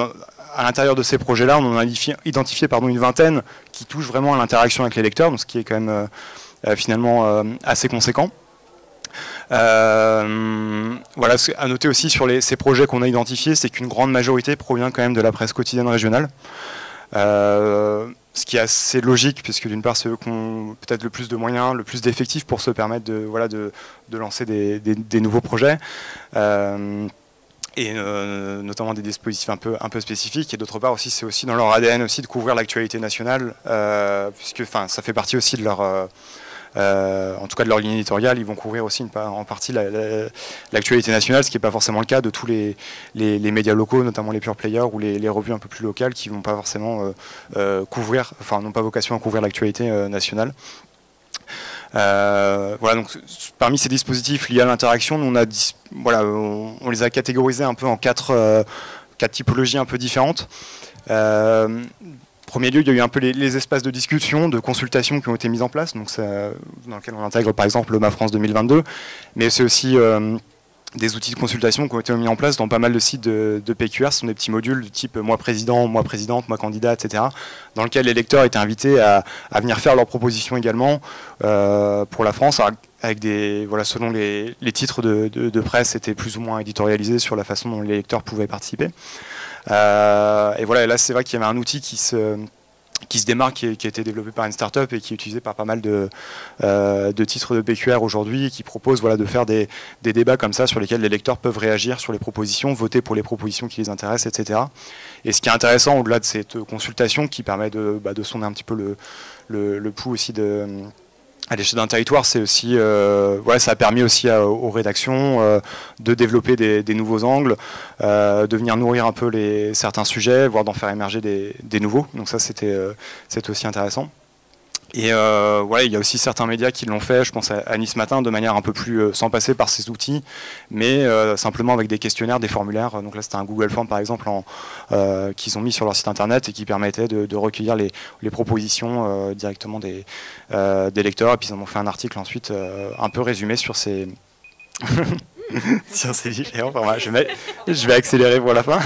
À l'intérieur de ces projets-là, on en a identifié une vingtaine qui touchent vraiment à l'interaction avec les lecteurs, donc ce qui est quand même finalement assez conséquent. Voilà, à noter aussi sur ces projets qu'on a identifiés, c'est qu'une grande majorité provient quand même de la presse quotidienne régionale. Ce qui est assez logique, puisque d'une part, c'est eux qui ont peut-être le plus de moyens, le plus d'effectifs pour se permettre de lancer des nouveaux projets. Et notamment des dispositifs un peu spécifiques. Et d'autre part aussi, c'est aussi dans leur ADN aussi de couvrir l'actualité nationale, puisque ça fait partie aussi de leur... en tout cas de leur ligne éditoriale, ils vont couvrir aussi en partie l'actualité nationale, ce qui n'est pas forcément le cas de tous les médias locaux, notamment les pure players ou les revues un peu plus locales qui ne vont pas forcément n'ont pas vocation à couvrir l'actualité nationale. Voilà, donc parmi ces dispositifs liés à l'interaction, on les a catégorisés un peu en quatre typologies un peu différentes. Premier lieu, il y a eu un peu les espaces de discussion, de consultation qui ont été mis en place, donc dans lesquels on intègre par exemple le Ma France 2022, mais c'est aussi des outils de consultation qui ont été mis en place dans pas mal de sites de PQR. Ce sont des petits modules du type moi président, moi présidente, moi candidat, etc. dans lesquels les lecteurs étaient invités à venir faire leurs propositions également pour la France, avec selon les titres de presse étaient plus ou moins éditorialisés sur la façon dont les lecteurs pouvaient participer. Et voilà, et là c'est vrai qu'il y avait un outil qui se démarque, qui a été développé par une start-up et qui est utilisé par pas mal de titres de PQR aujourd'hui, et qui propose de faire des débats comme ça sur lesquels les lecteurs peuvent réagir sur les propositions, voter pour les propositions qui les intéressent, etc. Et ce qui est intéressant au-delà de cette consultation qui permet de sonder un petit peu le pouls aussi à l'échelle d'un territoire, c'est aussi, ça a permis aussi aux rédactions de développer des nouveaux angles, de venir nourrir un peu certains sujets, voire d'en faire émerger des nouveaux. Donc ça, c'était aussi intéressant. Et voilà, il y a aussi certains médias qui l'ont fait, je pense à Nice Matin, de manière un peu plus sans passer par ces outils, mais simplement avec des questionnaires, des formulaires. Donc là, c'était un Google Form, par exemple, qu'ils ont mis sur leur site internet et qui permettait de recueillir les propositions directement des lecteurs. Et puis ils en ont fait un article ensuite un peu résumé sur ces... sur ces différents formats. Je vais accélérer pour la fin.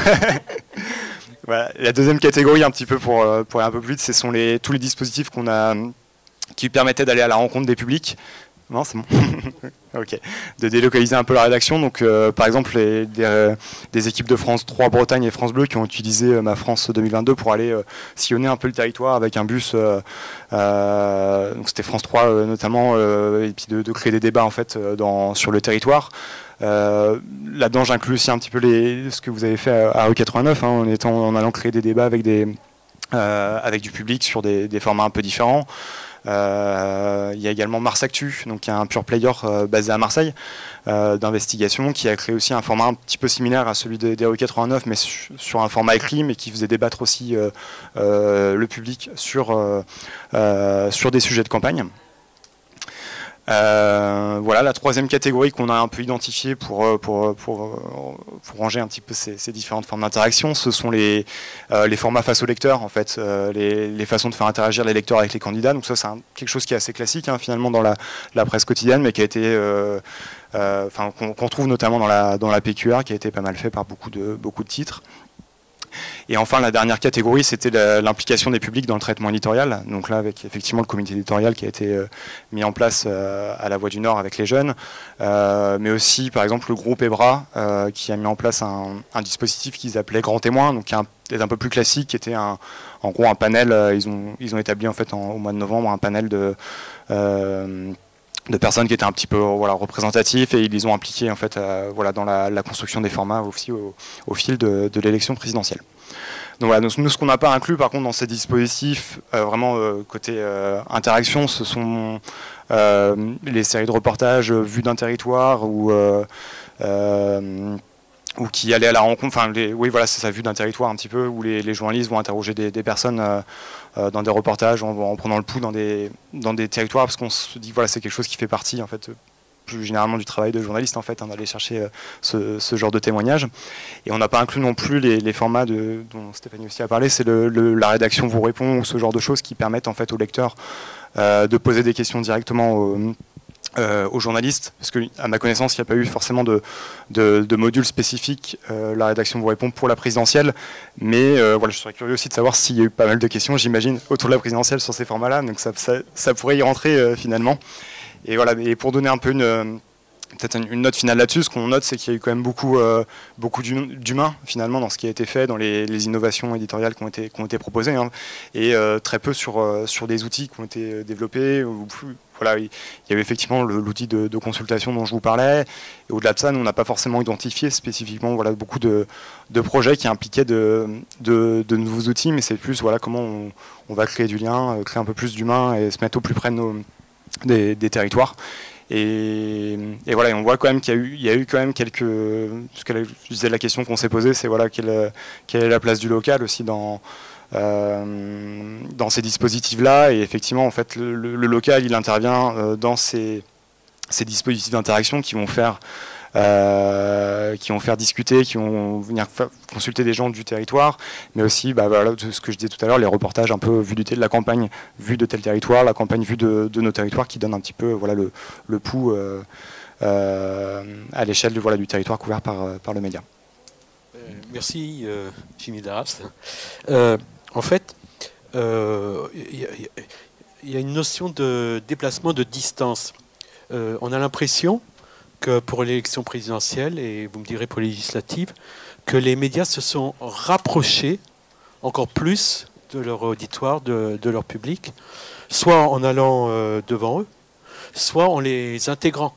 Voilà. La deuxième catégorie, un petit peu pour aller un peu plus vite, ce sont tous les dispositifs qu'on a qui permettaient d'aller à la rencontre des publics. Non, c'est bon. Ok. De délocaliser un peu la rédaction. Donc, par exemple, des équipes de France 3 Bretagne et France Bleu qui ont utilisé Ma France 2022 pour aller sillonner un peu le territoire avec un bus. Donc, c'était France 3 notamment, et puis de créer des débats en fait sur le territoire. Là-dedans, j'inclus aussi un petit peu ce que vous avez fait à E89, en allant créer des débats avec du public sur des formats un peu différents. Il y a également Mars Actu, donc qui est un pure player basé à Marseille, d'investigation, qui a créé aussi un format un petit peu similaire à celui des E89, mais sur un format écrit, mais qui faisait débattre aussi le public sur des sujets de campagne. Voilà la troisième catégorie qu'on a un peu identifiée pour ranger un petit peu ces différentes formes d'interaction, ce sont les formats face au lecteur, en fait, les façons de faire interagir les lecteurs avec les candidats. Donc ça, c'est quelque chose qui est assez classique finalement dans la presse quotidienne, mais qui a été qu'on trouve notamment dans la PQR, qui a été pas mal fait par beaucoup de titres. Et enfin, la dernière catégorie, c'était l'implication des publics dans le traitement éditorial. Donc là, avec effectivement le comité éditorial qui a été mis en place à la Voix du Nord avec les jeunes, mais aussi, par exemple, le groupe EBRA qui a mis en place un dispositif qu'ils appelaient Grand Témoin, donc qui est peut-être un peu plus classique, qui était en gros un panel. Ils ont établi en fait au mois de novembre un panel de personnes qui étaient un petit peu représentatifs, et ils les ont impliqués en fait dans la construction des formats aussi au fil de l'élection présidentielle. Donc voilà, nous ce qu'on n'a pas inclus par contre dans ces dispositifs, vraiment côté interaction, ce sont les séries de reportages vues d'un territoire ou qui allaient à la rencontre, c'est ça, vue d'un territoire un petit peu, où les journalistes vont interroger des personnes dans des reportages en prenant le pouls dans des territoires, parce qu'on se dit c'est quelque chose qui fait partie en fait plus généralement du travail de journaliste en fait, d'aller chercher ce genre de témoignages. Et on n'a pas inclus non plus les formats dont Stéphanie aussi a parlé, c'est la rédaction vous répond, ou ce genre de choses qui permettent en fait aux lecteurs de poser des questions directement aux journalistes, parce qu'à ma connaissance, il n'y a pas eu forcément de module spécifique, la rédaction vous répond pour la présidentielle, mais je serais curieux aussi de savoir s'il y a eu pas mal de questions, j'imagine, autour de la présidentielle sur ces formats-là, donc ça pourrait y rentrer finalement. Et voilà, et pour donner un peu peut-être une note finale là-dessus, ce qu'on note, c'est qu'il y a eu quand même beaucoup d'humains finalement dans ce qui a été fait, dans les innovations éditoriales qui ont été proposées, et très peu sur des outils qui ont été développés. Il y avait effectivement l'outil de consultation dont je vous parlais, et au-delà de ça, nous on n'a pas forcément identifié spécifiquement beaucoup de projets qui impliquaient de nouveaux outils, mais c'est plus comment on va créer du lien, créer un peu plus d'humains et se mettre au plus près des territoires. Et voilà, et on voit quand même qu'il y a eu quand même quelques... Ce que je disais, la question qu'on s'est posée, c'est quelle est la place du local aussi dans ces dispositifs-là. Et effectivement, en fait, le local, il intervient dans ces dispositifs d'interaction qui vont faire discuter, qui vont venir consulter des gens du territoire, mais aussi ce que je disais tout à l'heure, les reportages un peu vus de la campagne vue de tel territoire, la campagne vue de nos territoires, qui donnent un petit peu le pouls à l'échelle du territoire couvert par le média. Merci Jimmy Darras. En fait, il y a une notion de déplacement de distance. On a l'impression que pour l'élection présidentielle, et vous me direz pour les législatives, que les médias se sont rapprochés encore plus de leur auditoire, de leur public, soit en allant devant eux, soit en les intégrant.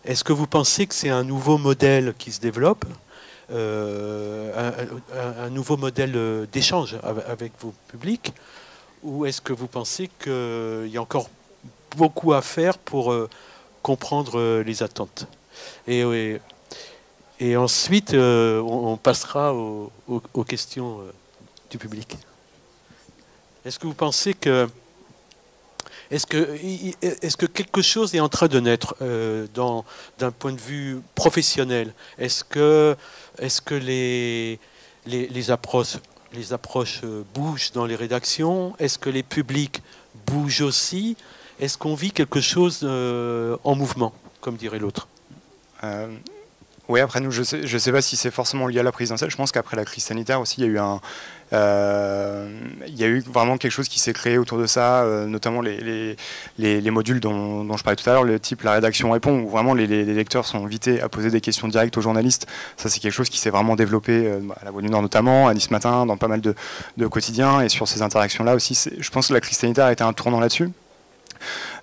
Est-ce que vous pensez que c'est un nouveau modèle qui se développe, un nouveau modèle d'échange avec vos publics, ou est-ce que vous pensez qu'il y a encore beaucoup à faire pour comprendre les attentes? Et ensuite, on passera aux questions du public. Est-ce que vous pensez que Est-ce que quelque chose est en train de naître d'un point de vue professionnel? Est-ce que les approches bougent dans les rédactions? Est-ce que les publics bougent aussi? Est-ce qu'on vit quelque chose en mouvement, comme dirait l'autre? Oui, après nous, je sais pas si c'est forcément lié à la présidentielle. Je pense qu'après la crise sanitaire aussi, il y a eu vraiment quelque chose qui s'est créé autour de ça, notamment les modules dont je parlais tout à l'heure, le type la rédaction répond, où vraiment les lecteurs sont invités à poser des questions directes aux journalistes. Ça, c'est quelque chose qui s'est vraiment développé à la Voix du Nord notamment, à Nice Matin, dans pas mal de quotidiens, et sur ces interactions-là aussi. Je pense que la crise sanitaire a été un tournant là-dessus.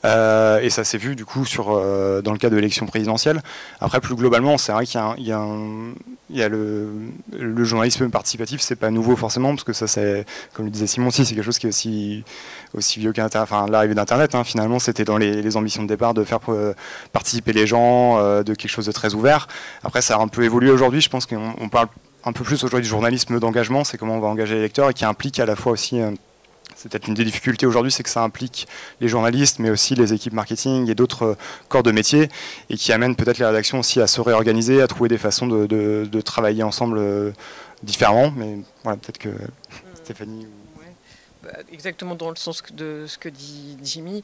Et ça s'est vu du coup dans le cas de l'élection présidentielle. Après, plus globalement, c'est vrai qu'il y a le journalisme participatif, c'est pas nouveau forcément, parce que ça, c'est, comme le disait Simon aussi, c'est quelque chose qui est aussi vieux qu'Internet. Enfin, l'arrivée d'Internet, hein, finalement, c'était dans les ambitions de départ de faire participer les gens, de quelque chose de très ouvert. Après, ça a un peu évolué aujourd'hui. Je pense qu'on parle un peu plus aujourd'hui du journalisme d'engagement, c'est comment on va engager les lecteurs, et qui implique à la fois aussi... c'est peut-être une des difficultés aujourd'hui, c'est que ça implique les journalistes, mais aussi les équipes marketing et d'autres corps de métier, et qui amène peut-être les rédactions aussi à se réorganiser, à trouver des façons de travailler ensemble différemment. Mais voilà, peut-être que Stéphanie... Exactement dans le sens de ce que dit Jimmy.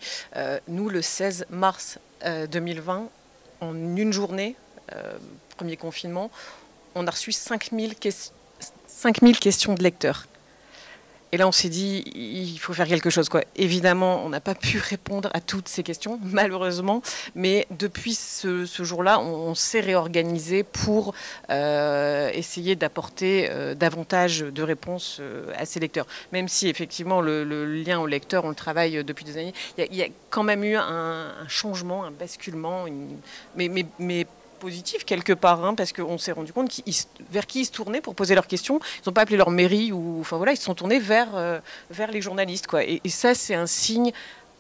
Nous, le 16 mars 2020, en une journée, premier confinement, on a reçu 5000 questions de lecteurs. Et là, on s'est dit, il faut faire quelque chose, quoi. Évidemment, on n'a pas pu répondre à toutes ces questions, malheureusement. Mais depuis ce jour-là, on s'est réorganisé pour essayer d'apporter davantage de réponses à ces lecteurs. Même si, effectivement, le lien au lecteur, on le travaille depuis des années. Il y a quand même eu un changement, un basculement, mais positif quelque part, hein, parce qu'on s'est rendu compte vers qui ils se tournaient pour poser leurs questions. Ils n'ont pas appelé leur mairie, enfin voilà, ils se sont tournés vers les journalistes, quoi. Et ça, c'est un signe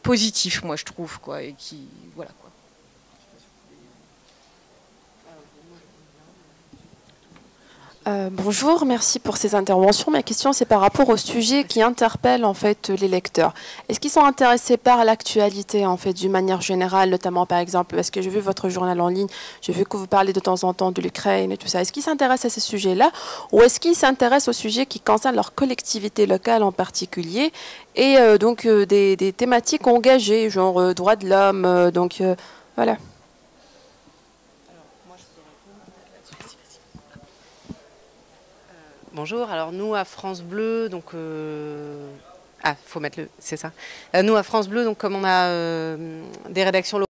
positif, moi, je trouve, quoi, et qui, voilà, quoi. Bonjour, merci pour ces interventions. Ma question, c'est par rapport au sujet qui interpelle en fait les lecteurs. Est-ce qu'ils sont intéressés par l'actualité en fait d'une manière générale, notamment par exemple, parce que j'ai vu votre journal en ligne, j'ai vu que vous parlez de temps en temps de l'Ukraine et tout ça. Est-ce qu'ils s'intéressent à ces sujets-là, ou est-ce qu'ils s'intéressent aux sujets qui concernent leur collectivité locale en particulier, et donc des thématiques engagées, genre droits de l'homme, donc voilà. Bonjour, alors nous à France Bleu, donc faut mettre c'est ça. Nous à France Bleu, donc comme on a des rédactions locales,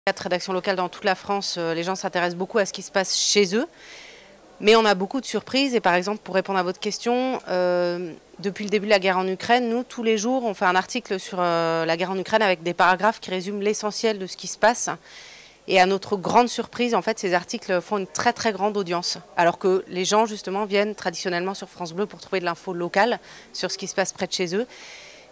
4 rédactions locales dans toute la France, les gens s'intéressent beaucoup à ce qui se passe chez eux. Mais on a beaucoup de surprises, et par exemple, pour répondre à votre question, depuis le début de la guerre en Ukraine, nous, tous les jours, on fait un article sur la guerre en Ukraine avec des paragraphes qui résument l'essentiel de ce qui se passe. Et à notre grande surprise, en fait, ces articles font une très très grande audience. Alors que les gens, justement, viennent traditionnellement sur France Bleu pour trouver de l'info locale sur ce qui se passe près de chez eux.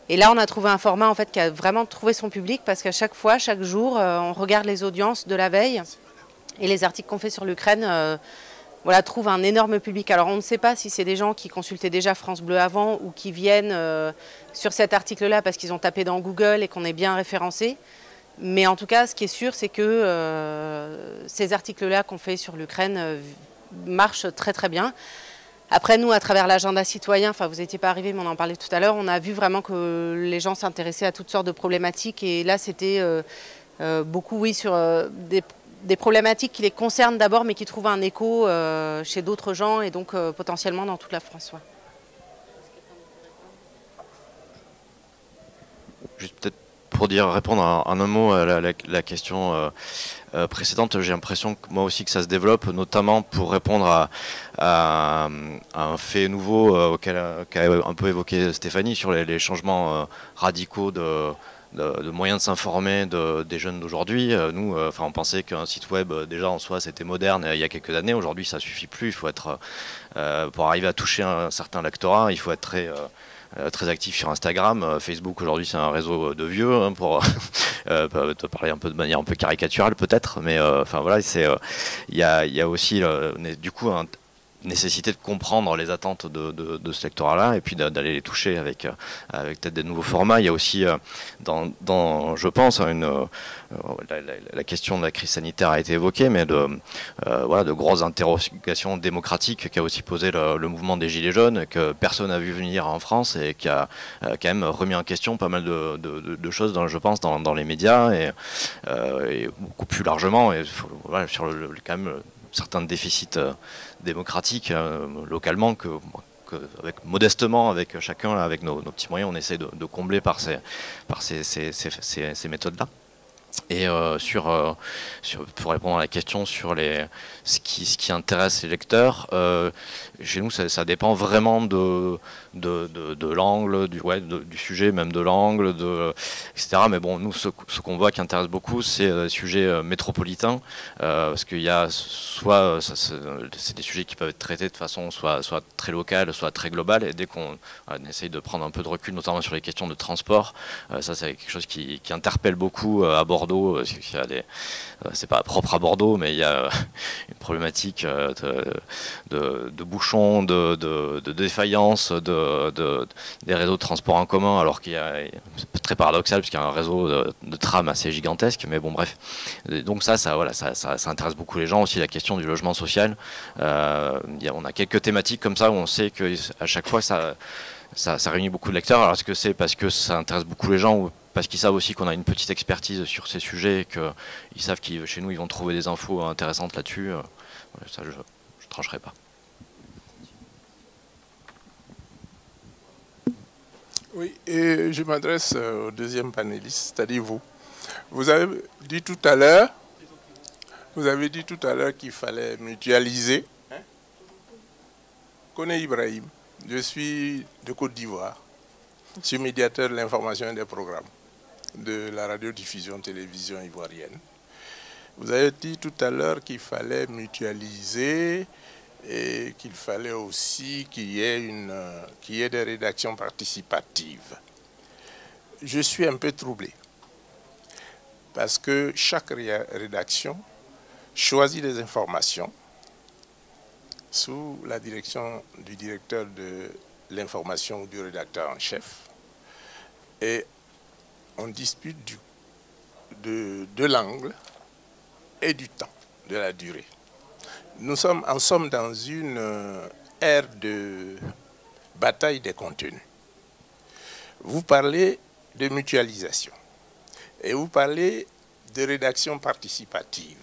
Et là, on a trouvé un format en fait, qui a vraiment trouvé son public, parce qu'à chaque fois, chaque jour, on regarde les audiences de la veille. Et les articles qu'on fait sur l'Ukraine voilà, trouvent un énorme public. Alors on ne sait pas si c'est des gens qui consultaient déjà France Bleu avant, ou qui viennent sur cet article-là parce qu'ils ont tapé dans Google et qu'on est bien référencé. Mais en tout cas, ce qui est sûr, c'est que ces articles-là qu'on fait sur l'Ukraine marchent très très bien. Après, nous, à travers l'agenda citoyen, enfin vous n'étiez pas arrivé, mais on en parlait tout à l'heure, on a vu vraiment que les gens s'intéressaient à toutes sortes de problématiques. Et là, c'était beaucoup, oui, sur des problématiques qui les concernent d'abord, mais qui trouvent un écho chez d'autres gens, et donc potentiellement dans toute la France. Ouais. Juste peut-être pour répondre en un mot à la question précédente, j'ai l'impression que moi aussi que ça se développe, notamment pour répondre à un fait nouveau qu'a un peu évoqué Stéphanie sur les changements radicaux de moyens de s'informer des jeunes d'aujourd'hui. Nous, on pensait qu'un site web déjà en soi c'était moderne il y a quelques années. Aujourd'hui, ça suffit plus. Il faut être pour arriver à toucher un certain lectorat, il faut être très actif sur Instagram. Facebook aujourd'hui c'est un réseau de vieux, hein, pour te parler un peu de manière un peu caricaturale peut-être, mais enfin voilà, il y a aussi du coup nécessité de comprendre les attentes de ce lectorat-là et puis d'aller les toucher avec peut-être des nouveaux formats. Il y a aussi, je pense, la question de la crise sanitaire a été évoquée, mais de grosses interrogations démocratiques qu'a aussi posé le mouvement des Gilets jaunes, que personne n'a vu venir en France et qui a quand même remis en question pas mal de choses, je pense, dans les médias et beaucoup plus largement, et sur quand même certains déficits démocratiques localement modestement, avec chacun, avec nos petits moyens, on essaie de combler par ces méthodes-là. Et pour répondre à la question sur ce qui intéresse les lecteurs, chez nous ça dépend vraiment de l'angle, du sujet, même de l'angle, etc. Mais bon, nous ce qu'on voit qui intéresse beaucoup, c'est les sujets métropolitains, parce qu'il y a c'est des sujets qui peuvent être traités de façon soit très locale, soit très globale, et dès qu'on essaye de prendre un peu de recul, notamment sur les questions de transport, ça c'est quelque chose qui interpelle beaucoup à Bordeaux. C'est pas propre à Bordeaux, mais il y a une problématique de bouchons, de défaillance des réseaux de transport en commun, alors c'est très paradoxal puisqu'il y a un réseau de trams assez gigantesque, mais bon bref. Donc ça intéresse beaucoup les gens, aussi la question du logement social. On a quelques thématiques comme ça où on sait qu'à chaque fois ça réunit beaucoup de lecteurs. Alors est-ce que c'est parce que ça intéresse beaucoup les gens ou parce qu'ils savent aussi qu'on a une petite expertise sur ces sujets et qu'ils savent que chez nous ils vont trouver des infos intéressantes là-dessus. Ça je ne trancherai pas. Oui, et je m'adresse au deuxième panéliste, c'est-à-dire vous. Vous avez dit tout à l'heure qu'il fallait mutualiser. Koné Ibrahim, je suis de Côte d'Ivoire. Je suis médiateur de l'information et des programmes de la radiodiffusion télévision ivoirienne. Vous avez dit tout à l'heure qu'il fallait mutualiser et qu'il fallait aussi qu'il y ait des rédactions participatives. Je suis un peu troublé parce que chaque rédaction choisit des informations sous la direction du directeur de l'information ou du rédacteur en chef, et on dispute de l'angle et du temps, de la durée. Nous sommes en somme dans une ère de bataille des contenus. Vous parlez de mutualisation et vous parlez de rédaction participative.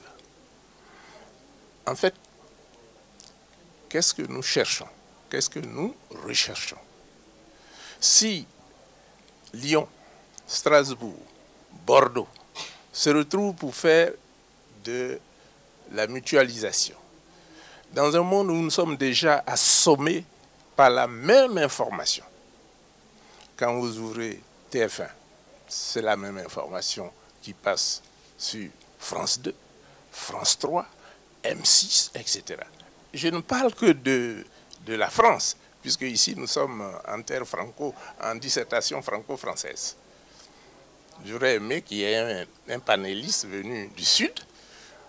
En fait, qu'est-ce que nous cherchons? Qu'est-ce que nous recherchons? Si Lyon, Strasbourg, Bordeaux se retrouvent pour faire de la mutualisation, dans un monde où nous sommes déjà assommés par la même information, quand vous ouvrez TF1, c'est la même information qui passe sur France 2, France 3, M6, etc. Je ne parle que de la France, puisque ici nous sommes en terre en dissertation franco-française. J'aurais aimé qu'il y ait un panéliste venu du Sud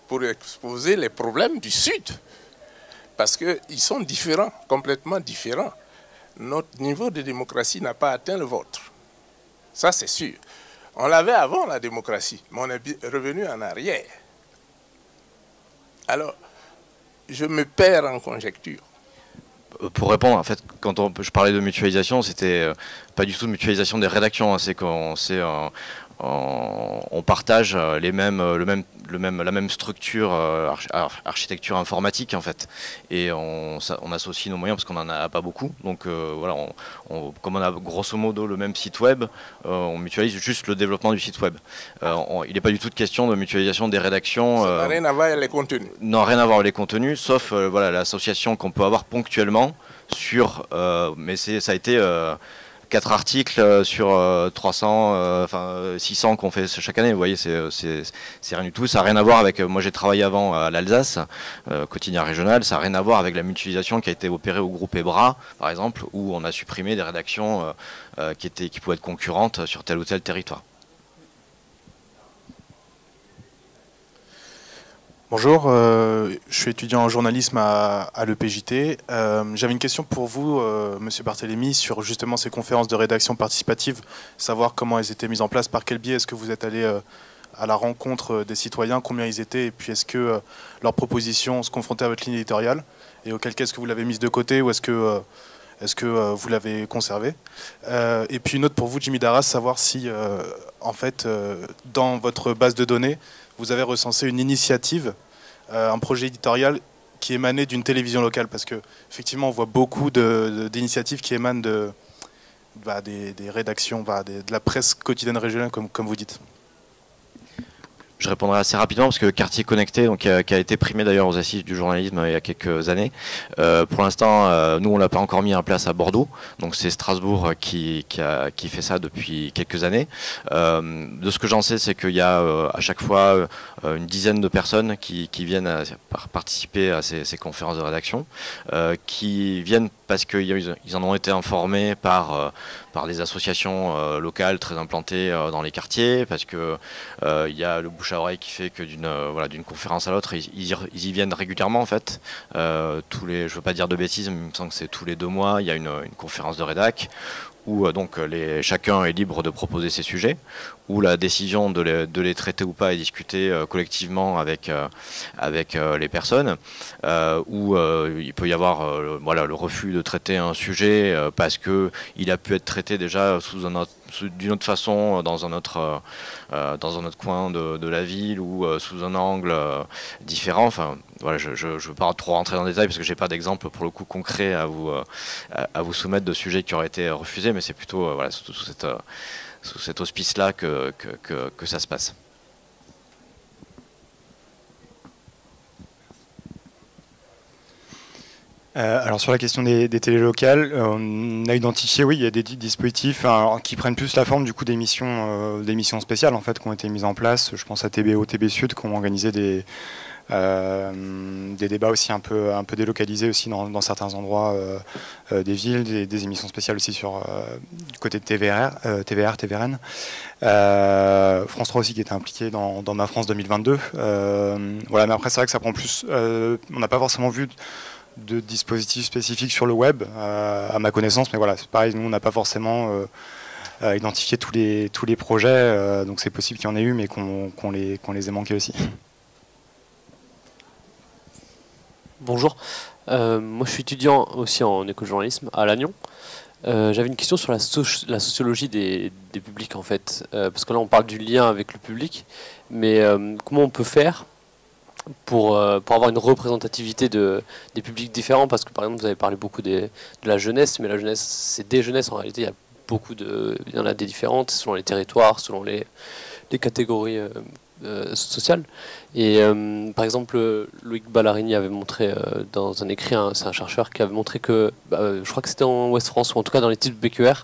pour exposer les problèmes du Sud, parce qu'ils sont différents, complètement différents. Notre niveau de démocratie n'a pas atteint le vôtre. Ça, c'est sûr. On l'avait avant, la démocratie, mais on est revenu en arrière. Alors, je me perds en conjecture. Pour répondre, en fait, quand je parlais de mutualisation, c'était pas du tout de mutualisation des rédactions, hein, c'est qu'on on partage la même structure, architecture informatique en fait, et on associe nos moyens parce qu'on n'en a pas beaucoup. Donc voilà, comme on a grosso modo le même site web, on mutualise juste le développement du site web. Il n'est pas du tout de question de mutualisation des rédactions. Ça n'a rien à voir avec les contenus. Non, rien à voir avec les contenus, sauf voilà, l'association qu'on peut avoir ponctuellement sur, mais ça a été 4 articles sur 300, 600 qu'on fait chaque année. Vous voyez, c'est rien du tout. Ça n'a rien à voir avec. Moi, j'ai travaillé avant à l'Alsace, quotidien régional. Ça n'a rien à voir avec la mutualisation qui a été opérée au groupe EBRA, par exemple, où on a supprimé des rédactions qui pouvaient être concurrentes sur tel ou tel territoire. Bonjour, je suis étudiant en journalisme à l'EPJT. J'avais une question pour vous, Monsieur Barthélémy, sur justement ces conférences de rédaction participative, savoir comment elles étaient mises en place, par quel biais est-ce que vous êtes allé à la rencontre des citoyens, combien ils étaient, et puis est-ce que leurs propositions se confrontaient à votre ligne éditoriale, et auquel cas est-ce que vous l'avez mise de côté, ou est-ce que vous l'avez conservée. Et puis une autre pour vous, Jimmy Darras, savoir si, en fait, dans votre base de données, vous avez recensé une initiative, un projet éditorial qui émanait d'une télévision locale, parce que effectivement, on voit beaucoup d'initiatives qui émanent des rédactions, de la presse quotidienne régionale, comme vous dites. Je répondrai assez rapidement parce que Quartier Connecté, donc, qui a été primé d'ailleurs aux assises du journalisme il y a quelques années. Pour l'instant, nous on l'a pas encore mis en place à Bordeaux, donc c'est Strasbourg qui fait ça depuis quelques années. De ce que j'en sais, c'est qu'il y a à chaque fois une dizaine de personnes qui viennent participer à ces conférences de rédaction, qui viennent parce qu'ils en ont été informés par des associations locales très implantées dans les quartiers, parce que il y a le bouche à oreille qui fait que d'une conférence à l'autre, ils y viennent régulièrement en fait. Je veux pas dire de bêtises, mais il me semble que c'est tous les 2 mois, il y a une conférence de rédac où donc chacun est libre de proposer ses sujets, où la décision de les traiter ou pas est discutée collectivement avec les personnes, où il peut y avoir le refus de traiter un sujet parce qu'il a pu être traité déjà d'une autre façon dans un autre coin de la ville ou sous un angle différent. Enfin, voilà, je ne veux pas trop rentrer dans le détail parce que j'ai pas d'exemple pour le coup concret à vous soumettre de sujets qui auraient été refusés, mais c'est plutôt sous cet auspice-là que ça se passe. Alors sur la question des télés locales, on a identifié, oui, il y a des dispositifs qui prennent plus la forme du coup d'émissions spéciales en fait qui ont été mises en place. Je pense à TBO, TB Sud qui ont organisé des débats aussi un peu délocalisés aussi dans certains endroits des villes, des émissions spéciales aussi du côté de TVRN. France 3 aussi qui était impliqué dans Ma France 2022. Voilà, mais après c'est vrai que ça prend plus. On n'a pas forcément vu de dispositifs spécifiques sur le web, à ma connaissance, mais voilà, c'est pareil, nous on n'a pas forcément identifié tous les projets, donc c'est possible qu'il y en ait eu, mais qu'on les ait manqués aussi. Bonjour, moi je suis étudiant aussi en éco-journalisme à Lannion. J'avais une question sur la sociologie des publics en fait, parce que là on parle du lien avec le public, mais comment on peut faire pour avoir une représentativité des publics différents, parce que par exemple vous avez parlé beaucoup de la jeunesse, mais la jeunesse c'est des jeunesses en réalité, il y en a des différentes selon les territoires, selon les catégories sociales. Et par exemple Loïc Ballarini avait montré dans un écrit, c'est un chercheur qui avait montré que, je crois que c'était en Ouest France, ou en tout cas dans les types BQR,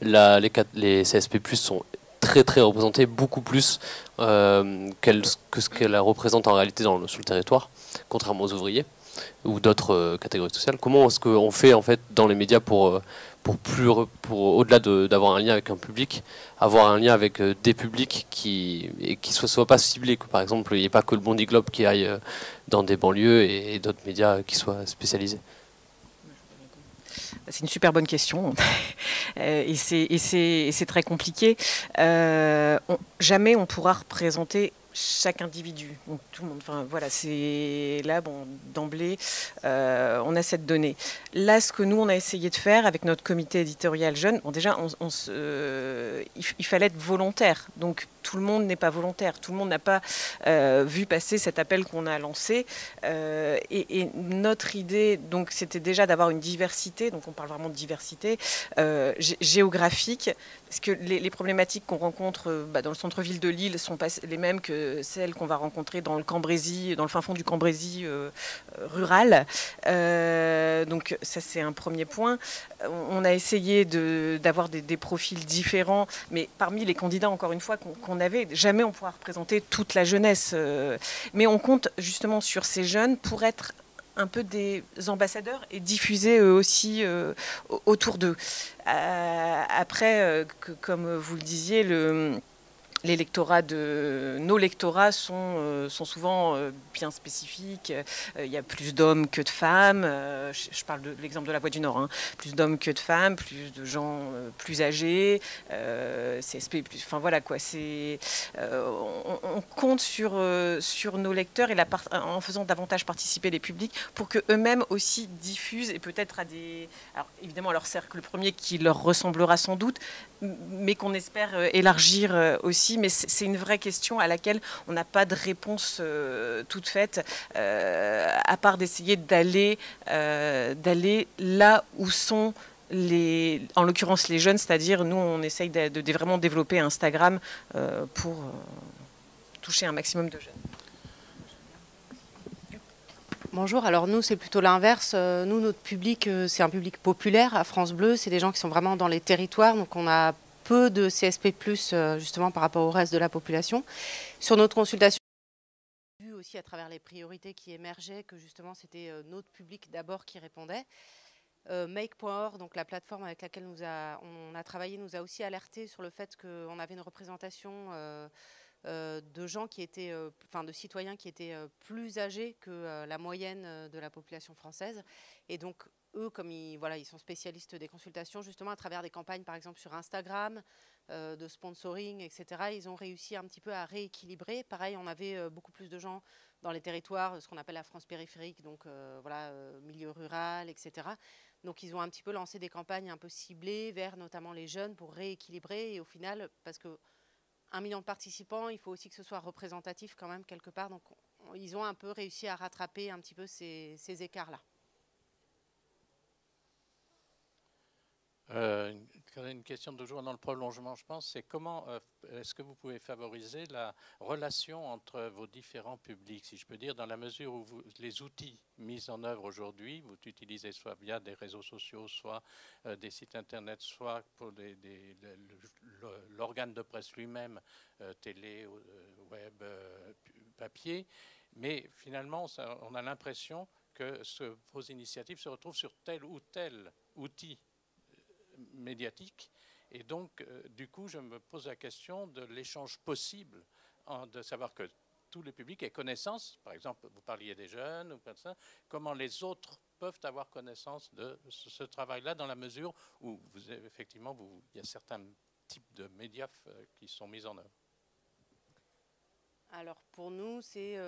les CSP+, sont très très représentées, beaucoup plus que ce qu'elle représente en réalité sur le territoire, contrairement aux ouvriers ou d'autres catégories sociales. Comment est-ce qu'on fait en fait dans les médias pour au-delà d'avoir un lien avec un public, avoir un lien avec des publics qui ne soient pas ciblés, que par exemple il n'y ait pas que le Bondi Globe qui aille dans des banlieues et d'autres médias qui soient spécialisés? C'est une super bonne question et c'est très compliqué. Jamais on pourra représenter chaque individu, donc tout le monde. Enfin voilà, c'est là d'emblée, on a cette donnée. Là, ce que nous on a essayé de faire avec notre comité éditorial jeune, déjà, il fallait être volontaire. Donc tout le monde n'est pas volontaire, tout le monde n'a pas vu passer cet appel qu'on a lancé. Et notre idée, donc, c'était déjà d'avoir une diversité. Donc on parle vraiment de diversité géographique. Parce que les problématiques qu'on rencontre dans le centre-ville de Lille sont pas les mêmes que celles qu'on va rencontrer dans le Cambrésis, dans le fin fond du Cambrésis rural. Donc ça c'est un premier point. On a essayé d'avoir des profils différents, mais parmi les candidats, encore une fois, qu'on avait, jamais on pourra représenter toute la jeunesse. Mais on compte justement sur ces jeunes pour être un peu des ambassadeurs et diffuser eux aussi autour d'eux. Après, comme vous le disiez, nos lectorats sont souvent bien spécifiques. Il y a plus d'hommes que de femmes. Je parle de l'exemple de la Voix du Nord. Hein. Plus d'hommes que de femmes, plus de gens plus âgés, CSP+. Enfin voilà quoi. On compte sur nos lecteurs et en faisant davantage participer les publics pour que eux-mêmes aussi diffusent et peut-être alors évidemment à leur cercle premier qui leur ressemblera sans doute, mais qu'on espère élargir aussi. Mais c'est une vraie question à laquelle on n'a pas de réponse toute faite, à part d'essayer d'aller là où sont en l'occurrence les jeunes, c'est-à-dire nous on essaye de vraiment développer Instagram pour toucher un maximum de jeunes. Bonjour, alors nous c'est plutôt l'inverse. Nous, notre public, c'est un public populaire à France Bleu, c'est des gens qui sont vraiment dans les territoires, donc on a peu de CSP+, justement par rapport au reste de la population. Sur notre consultation, on a vu aussi à travers les priorités qui émergeaient que justement c'était notre public d'abord qui répondait. Make.org, donc la plateforme avec laquelle on a travaillé, nous a aussi alerté sur le fait qu'on avait une représentation de gens qui étaient, de citoyens qui étaient plus âgés que la moyenne de la population française. Et donc, eux, comme ils sont spécialistes des consultations, justement, à travers des campagnes, par exemple, sur Instagram, de sponsoring, etc., ils ont réussi un petit peu à rééquilibrer. Pareil, on avait beaucoup plus de gens dans les territoires, ce qu'on appelle la France périphérique, donc milieu rural, etc. Donc, ils ont un petit peu lancé des campagnes un peu ciblées vers notamment les jeunes pour rééquilibrer. Et au final, parce que 1 million de participants, il faut aussi que ce soit représentatif quand même quelque part. Donc, ils ont un peu réussi à rattraper un petit peu ces écarts-là. Une question toujours dans le prolongement, je pense, c'est comment est-ce que vous pouvez favoriser la relation entre vos différents publics, si je peux dire, dans la mesure où les outils mis en œuvre aujourd'hui, vous utilisez soit via des réseaux sociaux, soit des sites internet, soit pour l'organe de presse lui-même, télé, web, papier, mais finalement on a l'impression que vos initiatives se retrouvent sur tel ou tel outil médiatique. Et donc, du coup, je me pose la question de l'échange possible, de savoir que tous les publics aient connaissance. Par exemple, vous parliez des jeunes, ou comme ça, comment les autres peuvent avoir connaissance de ce travail-là, dans la mesure où, effectivement, il y a certains types de médias qui sont mis en œuvre. Alors, pour nous, c'est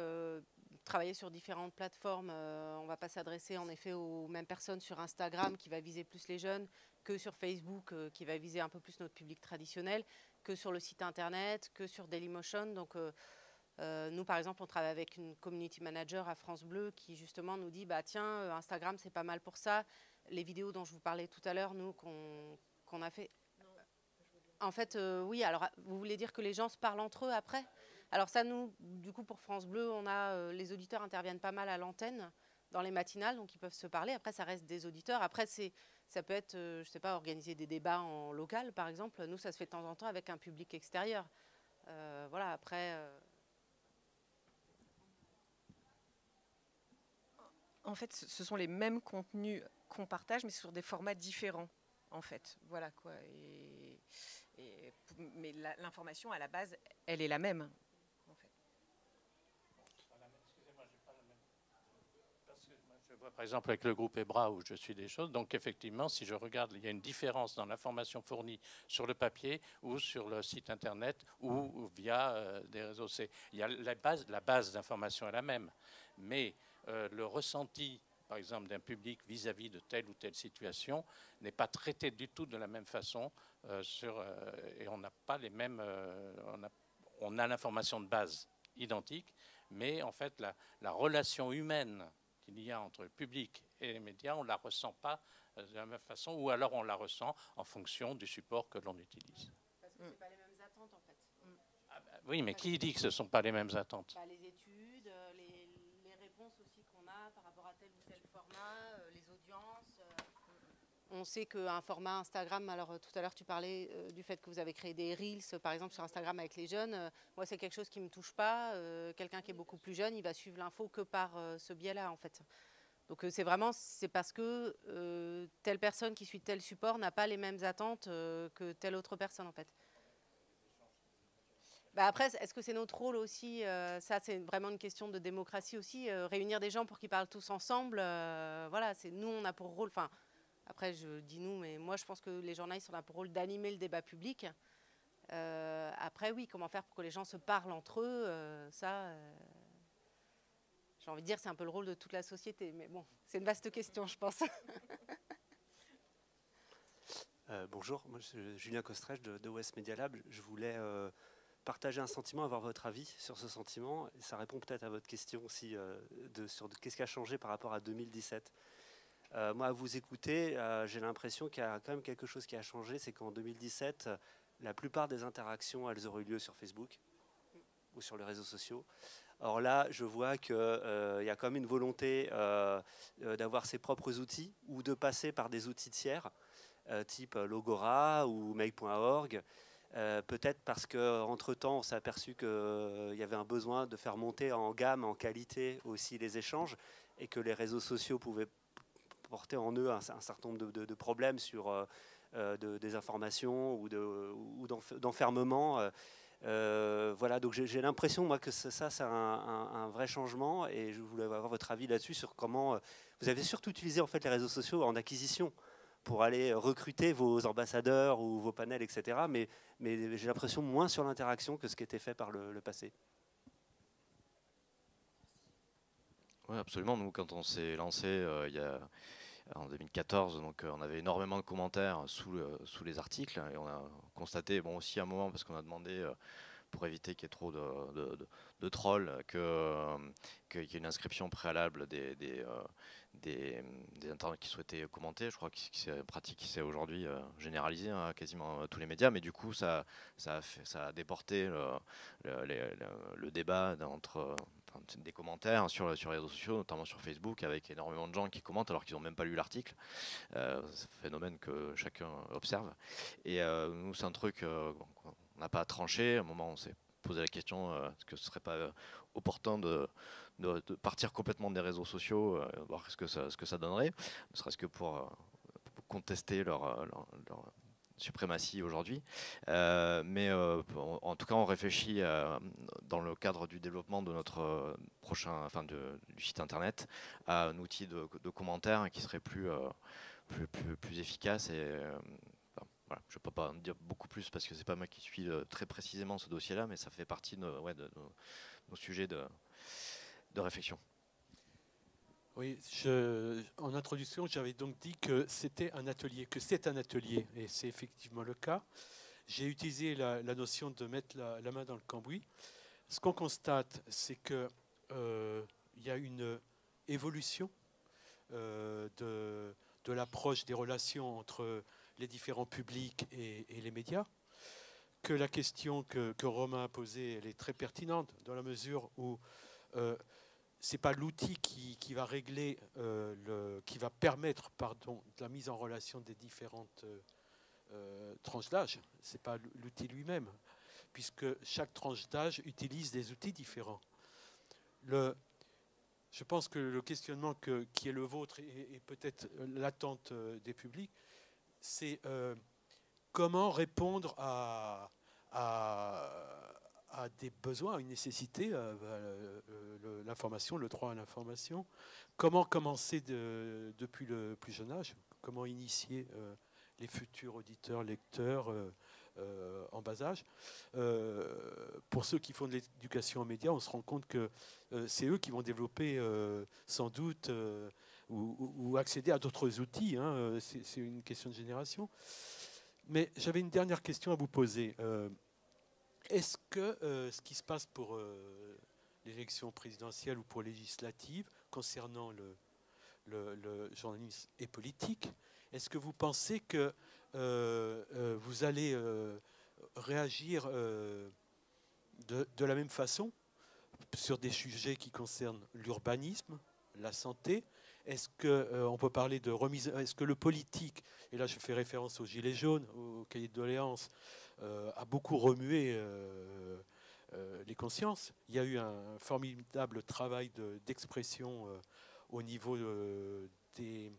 travailler sur différentes plateformes. On ne va pas s'adresser, en effet, aux mêmes personnes sur Instagram, qui va viser plus les jeunes, que sur Facebook, qui va viser un peu plus notre public traditionnel, que sur le site internet, que sur Dailymotion. Donc, nous, par exemple, on travaille avec une community manager à France Bleu qui, justement, nous dit, bah, tiens, Instagram, c'est pas mal pour ça. Les vidéos dont je vous parlais tout à l'heure, nous, qu'on a fait... En fait, oui, alors, vous voulez dire que les gens se parlent entre eux après ? Alors ça, nous, du coup, pour France Bleu, les auditeurs interviennent pas mal à l'antenne, dans les matinales, donc ils peuvent se parler. Après, ça reste des auditeurs. Après, ça peut être, je sais pas, organiser des débats en local, par exemple. Nous, ça se fait de temps en temps avec un public extérieur. Voilà, après... En fait, ce sont les mêmes contenus qu'on partage, mais sur des formats différents, en fait. Voilà, quoi. Mais l'information, à la base, elle est la même. Je vois par exemple avec le groupe EBRA où je suis des choses, donc effectivement si je regarde, il y a une différence dans l'information fournie sur le papier ou sur le site internet ou via des réseaux. Il y a la base d'information est la même, mais le ressenti par exemple d'un public vis-à-vis de telle ou telle situation n'est pas traité du tout de la même façon et on n'a pas les mêmes, on a l'information de base identique, mais en fait la relation humaine qu'il y a entre le public et les médias, on ne la ressent pas de la même façon, ou alors on la ressent en fonction du support que l'on utilise. Parce que ce n'est pas les mêmes attentes, en fait. Ah bah, oui, mais qui dit que ce ne sont pas les mêmes attentes? Les études, les réponses aussi qu'on a par rapport à tel ou tel format, les audiences. On sait qu'un format Instagram, alors tout à l'heure tu parlais du fait que vous avez créé des Reels, par exemple sur Instagram avec les jeunes. Moi, c'est quelque chose qui ne me touche pas. Quelqu'un qui est beaucoup plus jeune, il va suivre l'info que par ce biais-là, en fait. Donc c'est parce que telle personne qui suit tel support n'a pas les mêmes attentes que telle autre personne, en fait. Bah après, est-ce que c'est notre rôle aussi ça, c'est vraiment une question de démocratie aussi. Réunir des gens pour qu'ils parlent tous ensemble. Voilà, c'est nous, on a pour rôle. Enfin, après, je dis nous, mais moi, je pense que les journalistes, on a pour rôle d'animer le débat public. Après, oui, comment faire pour que les gens se parlent entre eux ça, j'ai envie de dire, c'est un peu le rôle de toute la société. Mais bon, c'est une vaste question, je pense. Bonjour, moi, je suis Julien Kostrèche de West Media Lab. Je voulais partager un sentiment, avoir votre avis sur ce sentiment. Et ça répond peut-être à votre question aussi sur qu'est-ce qui a changé par rapport à 2017. Moi, à vous écouter, j'ai l'impression qu'il y a quand même quelque chose qui a changé. C'est qu'en 2017, la plupart des interactions, elles auraient eu lieu sur Facebook ou sur les réseaux sociaux. Or là, je vois qu'il y a quand même une volonté d'avoir ses propres outils ou de passer par des outils tiers, type Logora ou Make.org. Peut-être parce qu'entre-temps, on s'est aperçu qu'il y avait un besoin de faire monter en gamme, en qualité aussi les échanges, et que les réseaux sociaux pouvaient porter en eux un certain nombre de problèmes sur des informations ou d'enfermement. Voilà, donc j'ai l'impression, moi, que ça c'est un vrai changement, et je voulais avoir votre avis là-dessus sur comment vous avez surtout utilisé en fait les réseaux sociaux en acquisition pour aller recruter vos ambassadeurs ou vos panels, etc. Mais j'ai l'impression moins sur l'interaction que ce qui était fait par le passé. Oui, absolument. Nous, quand on s'est lancé en 2014, donc, on avait énormément de commentaires sous les articles, et on a constaté, bon, aussi à un moment, parce qu'on a demandé, pour éviter qu'il y ait trop de trolls, qu'il y ait une inscription préalable des internautes qui souhaitaient commenter. Je crois que c'est une pratique qui s'est aujourd'hui généralisée à quasiment tous les médias, mais du coup ça a déporté le débat des commentaires sur les réseaux sociaux, notamment sur Facebook, avec énormément de gens qui commentent alors qu'ils n'ont même pas lu l'article. C'est un phénomène que chacun observe. Et nous, c'est un truc qu'on n'a pas tranché. À un moment, on s'est posé la question est-ce que ce serait pas opportun de partir complètement des réseaux sociaux, voir ce que ça donnerait, ne serait-ce que pour contester leur suprématie aujourd'hui. Mais en tout cas, on réfléchit dans le cadre du développement de notre du site internet à un outil de commentaires qui serait plus efficace. Et voilà, je ne peux pas en dire beaucoup plus parce que c'est pas moi qui suis très précisément ce dossier-là, mais ça fait partie de nos sujets de réflexion. Oui, en introduction, j'avais donc dit que c'est un atelier, et c'est effectivement le cas. J'ai utilisé la notion de mettre la main dans le cambouis. Ce qu'on constate, c'est qu'il y a une évolution de l'approche des relations entre les différents publics et les médias, que la question que Romain a posée, elle est très pertinente dans la mesure où c'est pas l'outil qui va régler, qui va permettre, de la mise en relation des différentes tranches d'âge. C'est pas l'outil lui-même, puisque chaque tranche d'âge utilise des outils différents. Je pense que le questionnement qui est le vôtre et peut-être l'attente des publics, c'est comment répondre à des besoins, à une nécessité, l'information, le droit à l'information. Comment commencer depuis le plus jeune âge? Comment initier les futurs auditeurs, lecteurs en bas âge? Pour ceux qui font de l'éducation aux médias, on se rend compte que c'est eux qui vont développer sans doute ou accéder à d'autres outils. Hein. C'est une question de génération. Mais j'avais une dernière question à vous poser. Est-ce que ce qui se passe pour l'élection présidentielle ou pour législative concernant le journalisme et politique, est-ce que vous pensez que vous allez réagir de la même façon sur des sujets qui concernent l'urbanisme, la santé? Est-ce qu'on peut parler de remise? Est-ce que le politique, et là je fais référence aux Gilets jaunes, au cahier de doléances, a beaucoup remué les consciences? Il y a eu un formidable travail d'expression au niveau des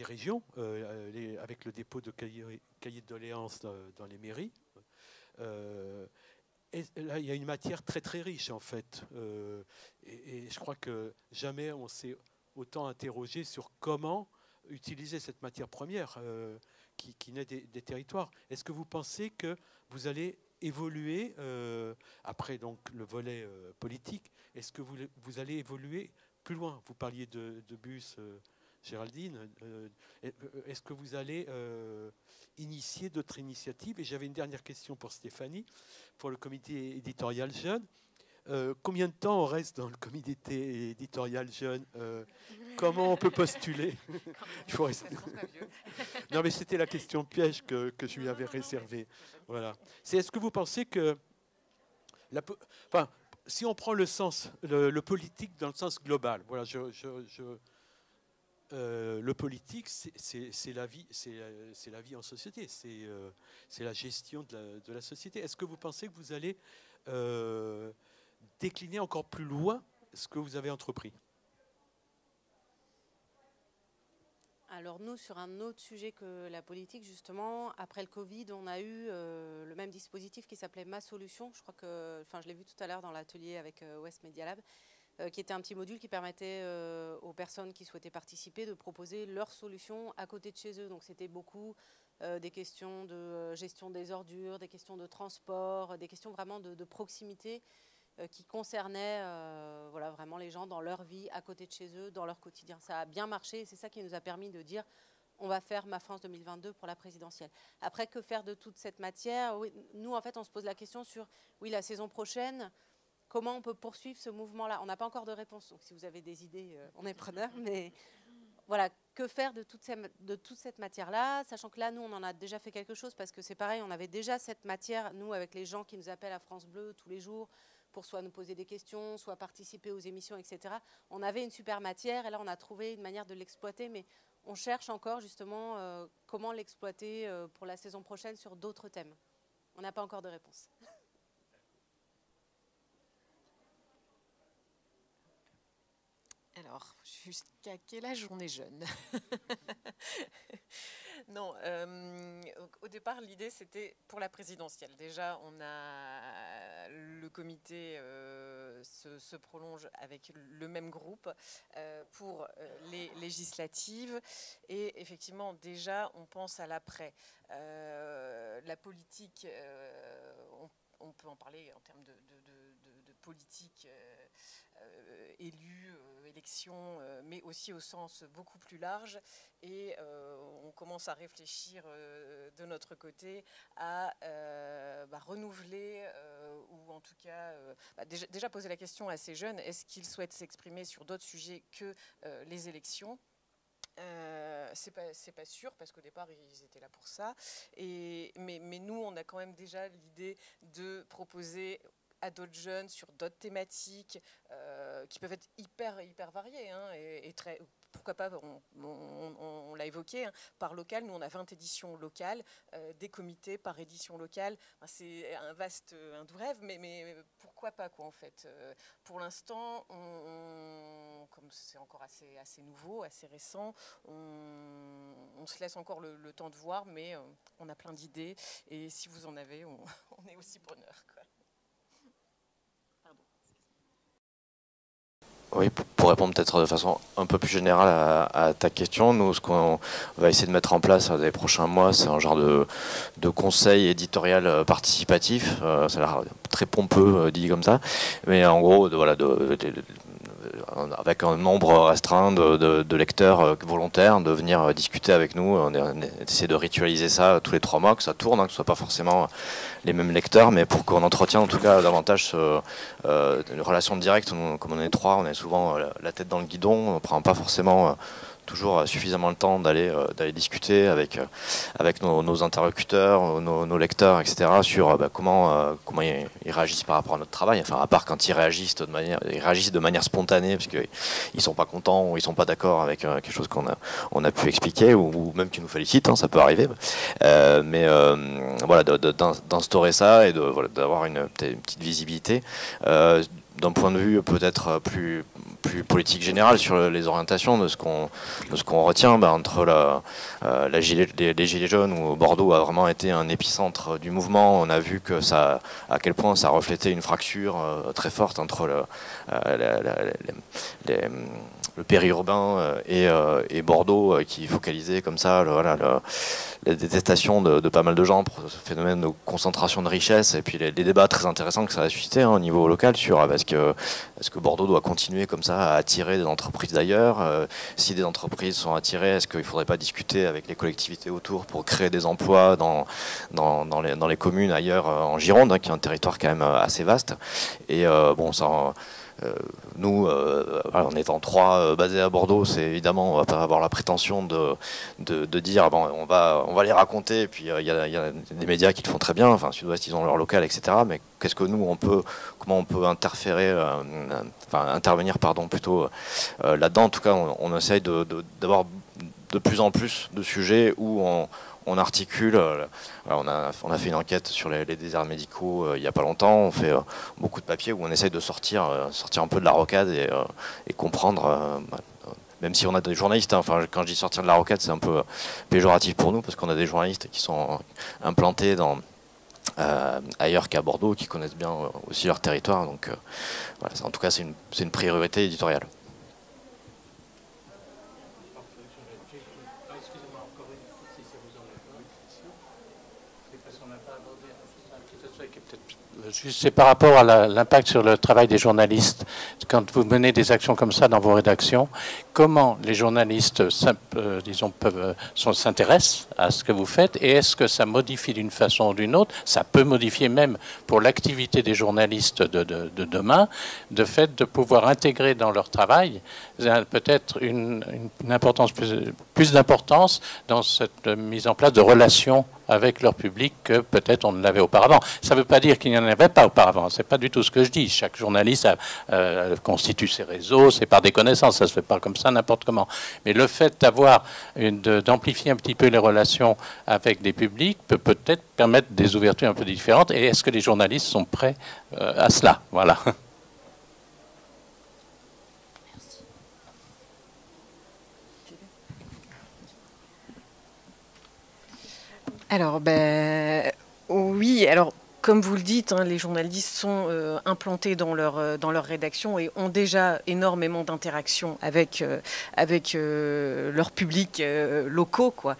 régions, avec le dépôt de cahiers de doléances dans les mairies. là, il y a une matière très très riche en fait. Et je crois que jamais on s'est autant interrogé sur comment utiliser cette matière première qui naît des territoires. Est-ce que vous pensez que vous allez évoluer, après donc le volet politique, est-ce que vous allez évoluer plus loin? Vous parliez de bus, Géraldine. Est-ce que vous allez initier d'autres initiatives? Et j'avais une dernière question pour Stéphanie, pour le comité éditorial jeune. Combien de temps on reste dans le comité éditorial jeune? Comment on peut postuler? Il faut rester. Non, mais c'était la question piège que je lui avais réservée. Voilà. Est-ce que vous pensez que, enfin, si on prend le sens, le politique dans le sens global, voilà, le politique, c'est la vie, c'est la vie en société, c'est la gestion de la société. Est-ce que vous pensez que vous allez décliner encore plus loin ce que vous avez entrepris? Alors nous, sur un autre sujet que la politique, justement, après le Covid, on a eu le même dispositif qui s'appelait Ma Solution. Je crois que, enfin, je l'ai vu tout à l'heure dans l'atelier avec West Media Lab, qui était un petit module qui permettait aux personnes qui souhaitaient participer de proposer leurs solutions à côté de chez eux. Donc c'était beaucoup des questions de gestion des ordures, des questions de transport, des questions vraiment de proximité qui concernaient voilà, vraiment les gens dans leur vie, à côté de chez eux, dans leur quotidien. Ça a bien marché et c'est ça qui nous a permis de dire on va faire Ma France 2022 pour la présidentielle. Après, que faire de toute cette matière? Oui, nous, en fait, on se pose la question sur oui, la saison prochaine, comment on peut poursuivre ce mouvement-là? On n'a pas encore de réponse, donc si vous avez des idées, on est preneur. Mais voilà, que faire de toute cette matière-là, sachant que là, nous, on en a déjà fait quelque chose, parce que c'est pareil, on avait déjà cette matière, nous, avec les gens qui nous appellent à France Bleu tous les jours, pour soit nous poser des questions, soit participer aux émissions, etc. On avait une super matière, et là, on a trouvé une manière de l'exploiter, mais on cherche encore, justement, comment l'exploiter pour la saison prochaine sur d'autres thèmes. On n'a pas encore de réponse. Alors, jusqu'à quel âge on est jeune? Non, au départ, l'idée, c'était pour la présidentielle. Déjà, on a le comité se prolonge avec le même groupe pour les législatives. Et effectivement, déjà, on pense à l'après. La politique, on peut en parler en termes de politique élue, élection, mais aussi au sens beaucoup plus large. Et on commence à réfléchir de notre côté à renouveler ou en tout cas déjà poser la question à ces jeunes, est-ce qu'ils souhaitent s'exprimer sur d'autres sujets que les élections? C'est pas sûr, parce qu'au départ ils étaient là pour ça, mais nous on a quand même déjà l'idée de proposer à d'autres jeunes sur d'autres thématiques qui peuvent être hyper variées, hein, et très, pourquoi pas, on l'a évoqué, hein, par local. Nous on a 20 éditions locales, des comités par édition locale. Enfin, c'est un vaste rêve, mais pourquoi pas, quoi, en fait. Pour l'instant, comme c'est encore assez nouveau, assez récent, on se laisse encore le temps de voir, mais on a plein d'idées, et si vous en avez, on est aussi preneur, quoi. Oui, pour répondre peut-être de façon un peu plus générale à ta question, nous, ce qu'on va essayer de mettre en place dans les prochains mois, c'est un genre de conseil éditorial participatif. Ça a l'air très pompeux dit comme ça, mais en gros, avec un nombre restreint de lecteurs volontaires, de venir discuter avec nous. On essaie de ritualiser ça tous les 3 mois, que ça tourne, que ce ne soit pas forcément les mêmes lecteurs, mais pour qu'on entretienne en tout cas davantage une relation directe. Comme on est 3, on est souvent la tête dans le guidon, on ne prend pas forcément toujours suffisamment le temps d'aller discuter avec nos interlocuteurs, nos lecteurs, etc. sur comment ils réagissent par rapport à notre travail. Enfin, à part quand ils réagissent de manière spontanée parce qu'ils ne sont pas contents ou ils ne sont pas d'accord avec quelque chose qu'on a pu expliquer, ou même qu'ils nous félicitent, hein, ça peut arriver. Mais voilà, d'instaurer ça et d'avoir une petite visibilité. d'un point de vue peut-être plus politique générale sur les orientations de ce qu'on retient, entre les Gilets jaunes, où Bordeaux a vraiment été un épicentre du mouvement. On a vu que à quel point ça reflétait une fracture très forte entre le périurbain et Bordeaux, qui focalisait comme ça la détestation de pas mal de gens pour ce phénomène de concentration de richesse, et puis les débats très intéressants que ça a suscité au niveau local sur est-ce que Bordeaux doit continuer comme ça à attirer des entreprises d'ailleurs, si des entreprises sont attirées, est-ce qu'il ne faudrait pas discuter avec les collectivités autour pour créer des emplois dans les communes ailleurs en Gironde, qui est un territoire quand même assez vaste. Et nous, en étant 3 basés à Bordeaux, c'est évidemment, on va pas avoir la prétention de dire on va les raconter, et puis il y a des médias qui le font très bien, enfin Sud-Ouest, ils ont leur local, etc. Mais qu'est-ce que nous, comment on peut intervenir plutôt là-dedans. En tout cas, on essaye d'avoir de plus en plus de sujets où on articule. On a fait une enquête sur les déserts médicaux il n'y a pas longtemps. On fait beaucoup de papiers où on essaye de sortir un peu de la rocade et comprendre. Même si on a des journalistes, quand je dis sortir de la rocade, c'est un peu péjoratif pour nous, parce qu'on a des journalistes qui sont implantés ailleurs qu'à Bordeaux, qui connaissent bien aussi leur territoire. Donc en tout cas, c'est une priorité éditoriale. C'est par rapport à l'impact sur le travail des journalistes. Quand vous menez des actions comme ça dans vos rédactions, comment les journalistes, s'intéressent à ce que vous faites, et est-ce que ça modifie d'une façon ou d'une autre? Ça peut modifier même pour l'activité des journalistes de demain, de fait de pouvoir intégrer dans leur travail peut-être une importance plus d'importance dans cette mise en place de relations avec leur public que peut-être on ne l'avait auparavant. Ça ne veut pas dire qu'il n'y en avait pas auparavant, c'est pas du tout ce que je dis. Chaque journaliste constitue ses réseaux, c'est par des connaissances, ça ne se fait pas comme ça n'importe comment. Mais le fait d'amplifier un petit peu les relations avec des publics peut peut-être permettre des ouvertures un peu différentes. Et est-ce que les journalistes sont prêts à cela? Voilà. Alors, oui, alors comme vous le dites, les journalistes sont implantés dans leur rédaction et ont déjà énormément d'interactions avec leurs publics locaux, quoi.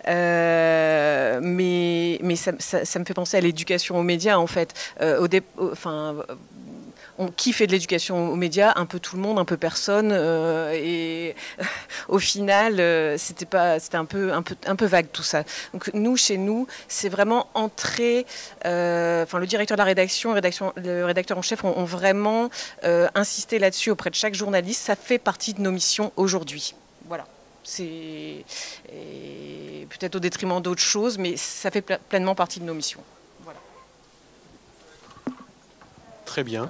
Mais ça me fait penser à l'éducation aux médias, en fait. Qui fait de l'éducation aux médias? Un peu tout le monde, un peu personne. Et au final, c'était un peu vague tout ça. Donc chez nous, c'est vraiment entrer. Le directeur de la rédaction, le rédacteur en chef ont vraiment insisté là-dessus auprès de chaque journaliste. Ça fait partie de nos missions aujourd'hui. Voilà. C'est peut-être au détriment d'autres choses, mais ça fait pleinement partie de nos missions. Voilà. Très bien.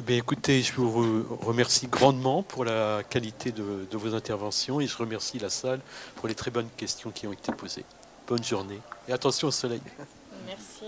Écoutez, je vous remercie grandement pour la qualité de vos interventions, et je remercie la salle pour les très bonnes questions qui ont été posées. Bonne journée et attention au soleil. Merci.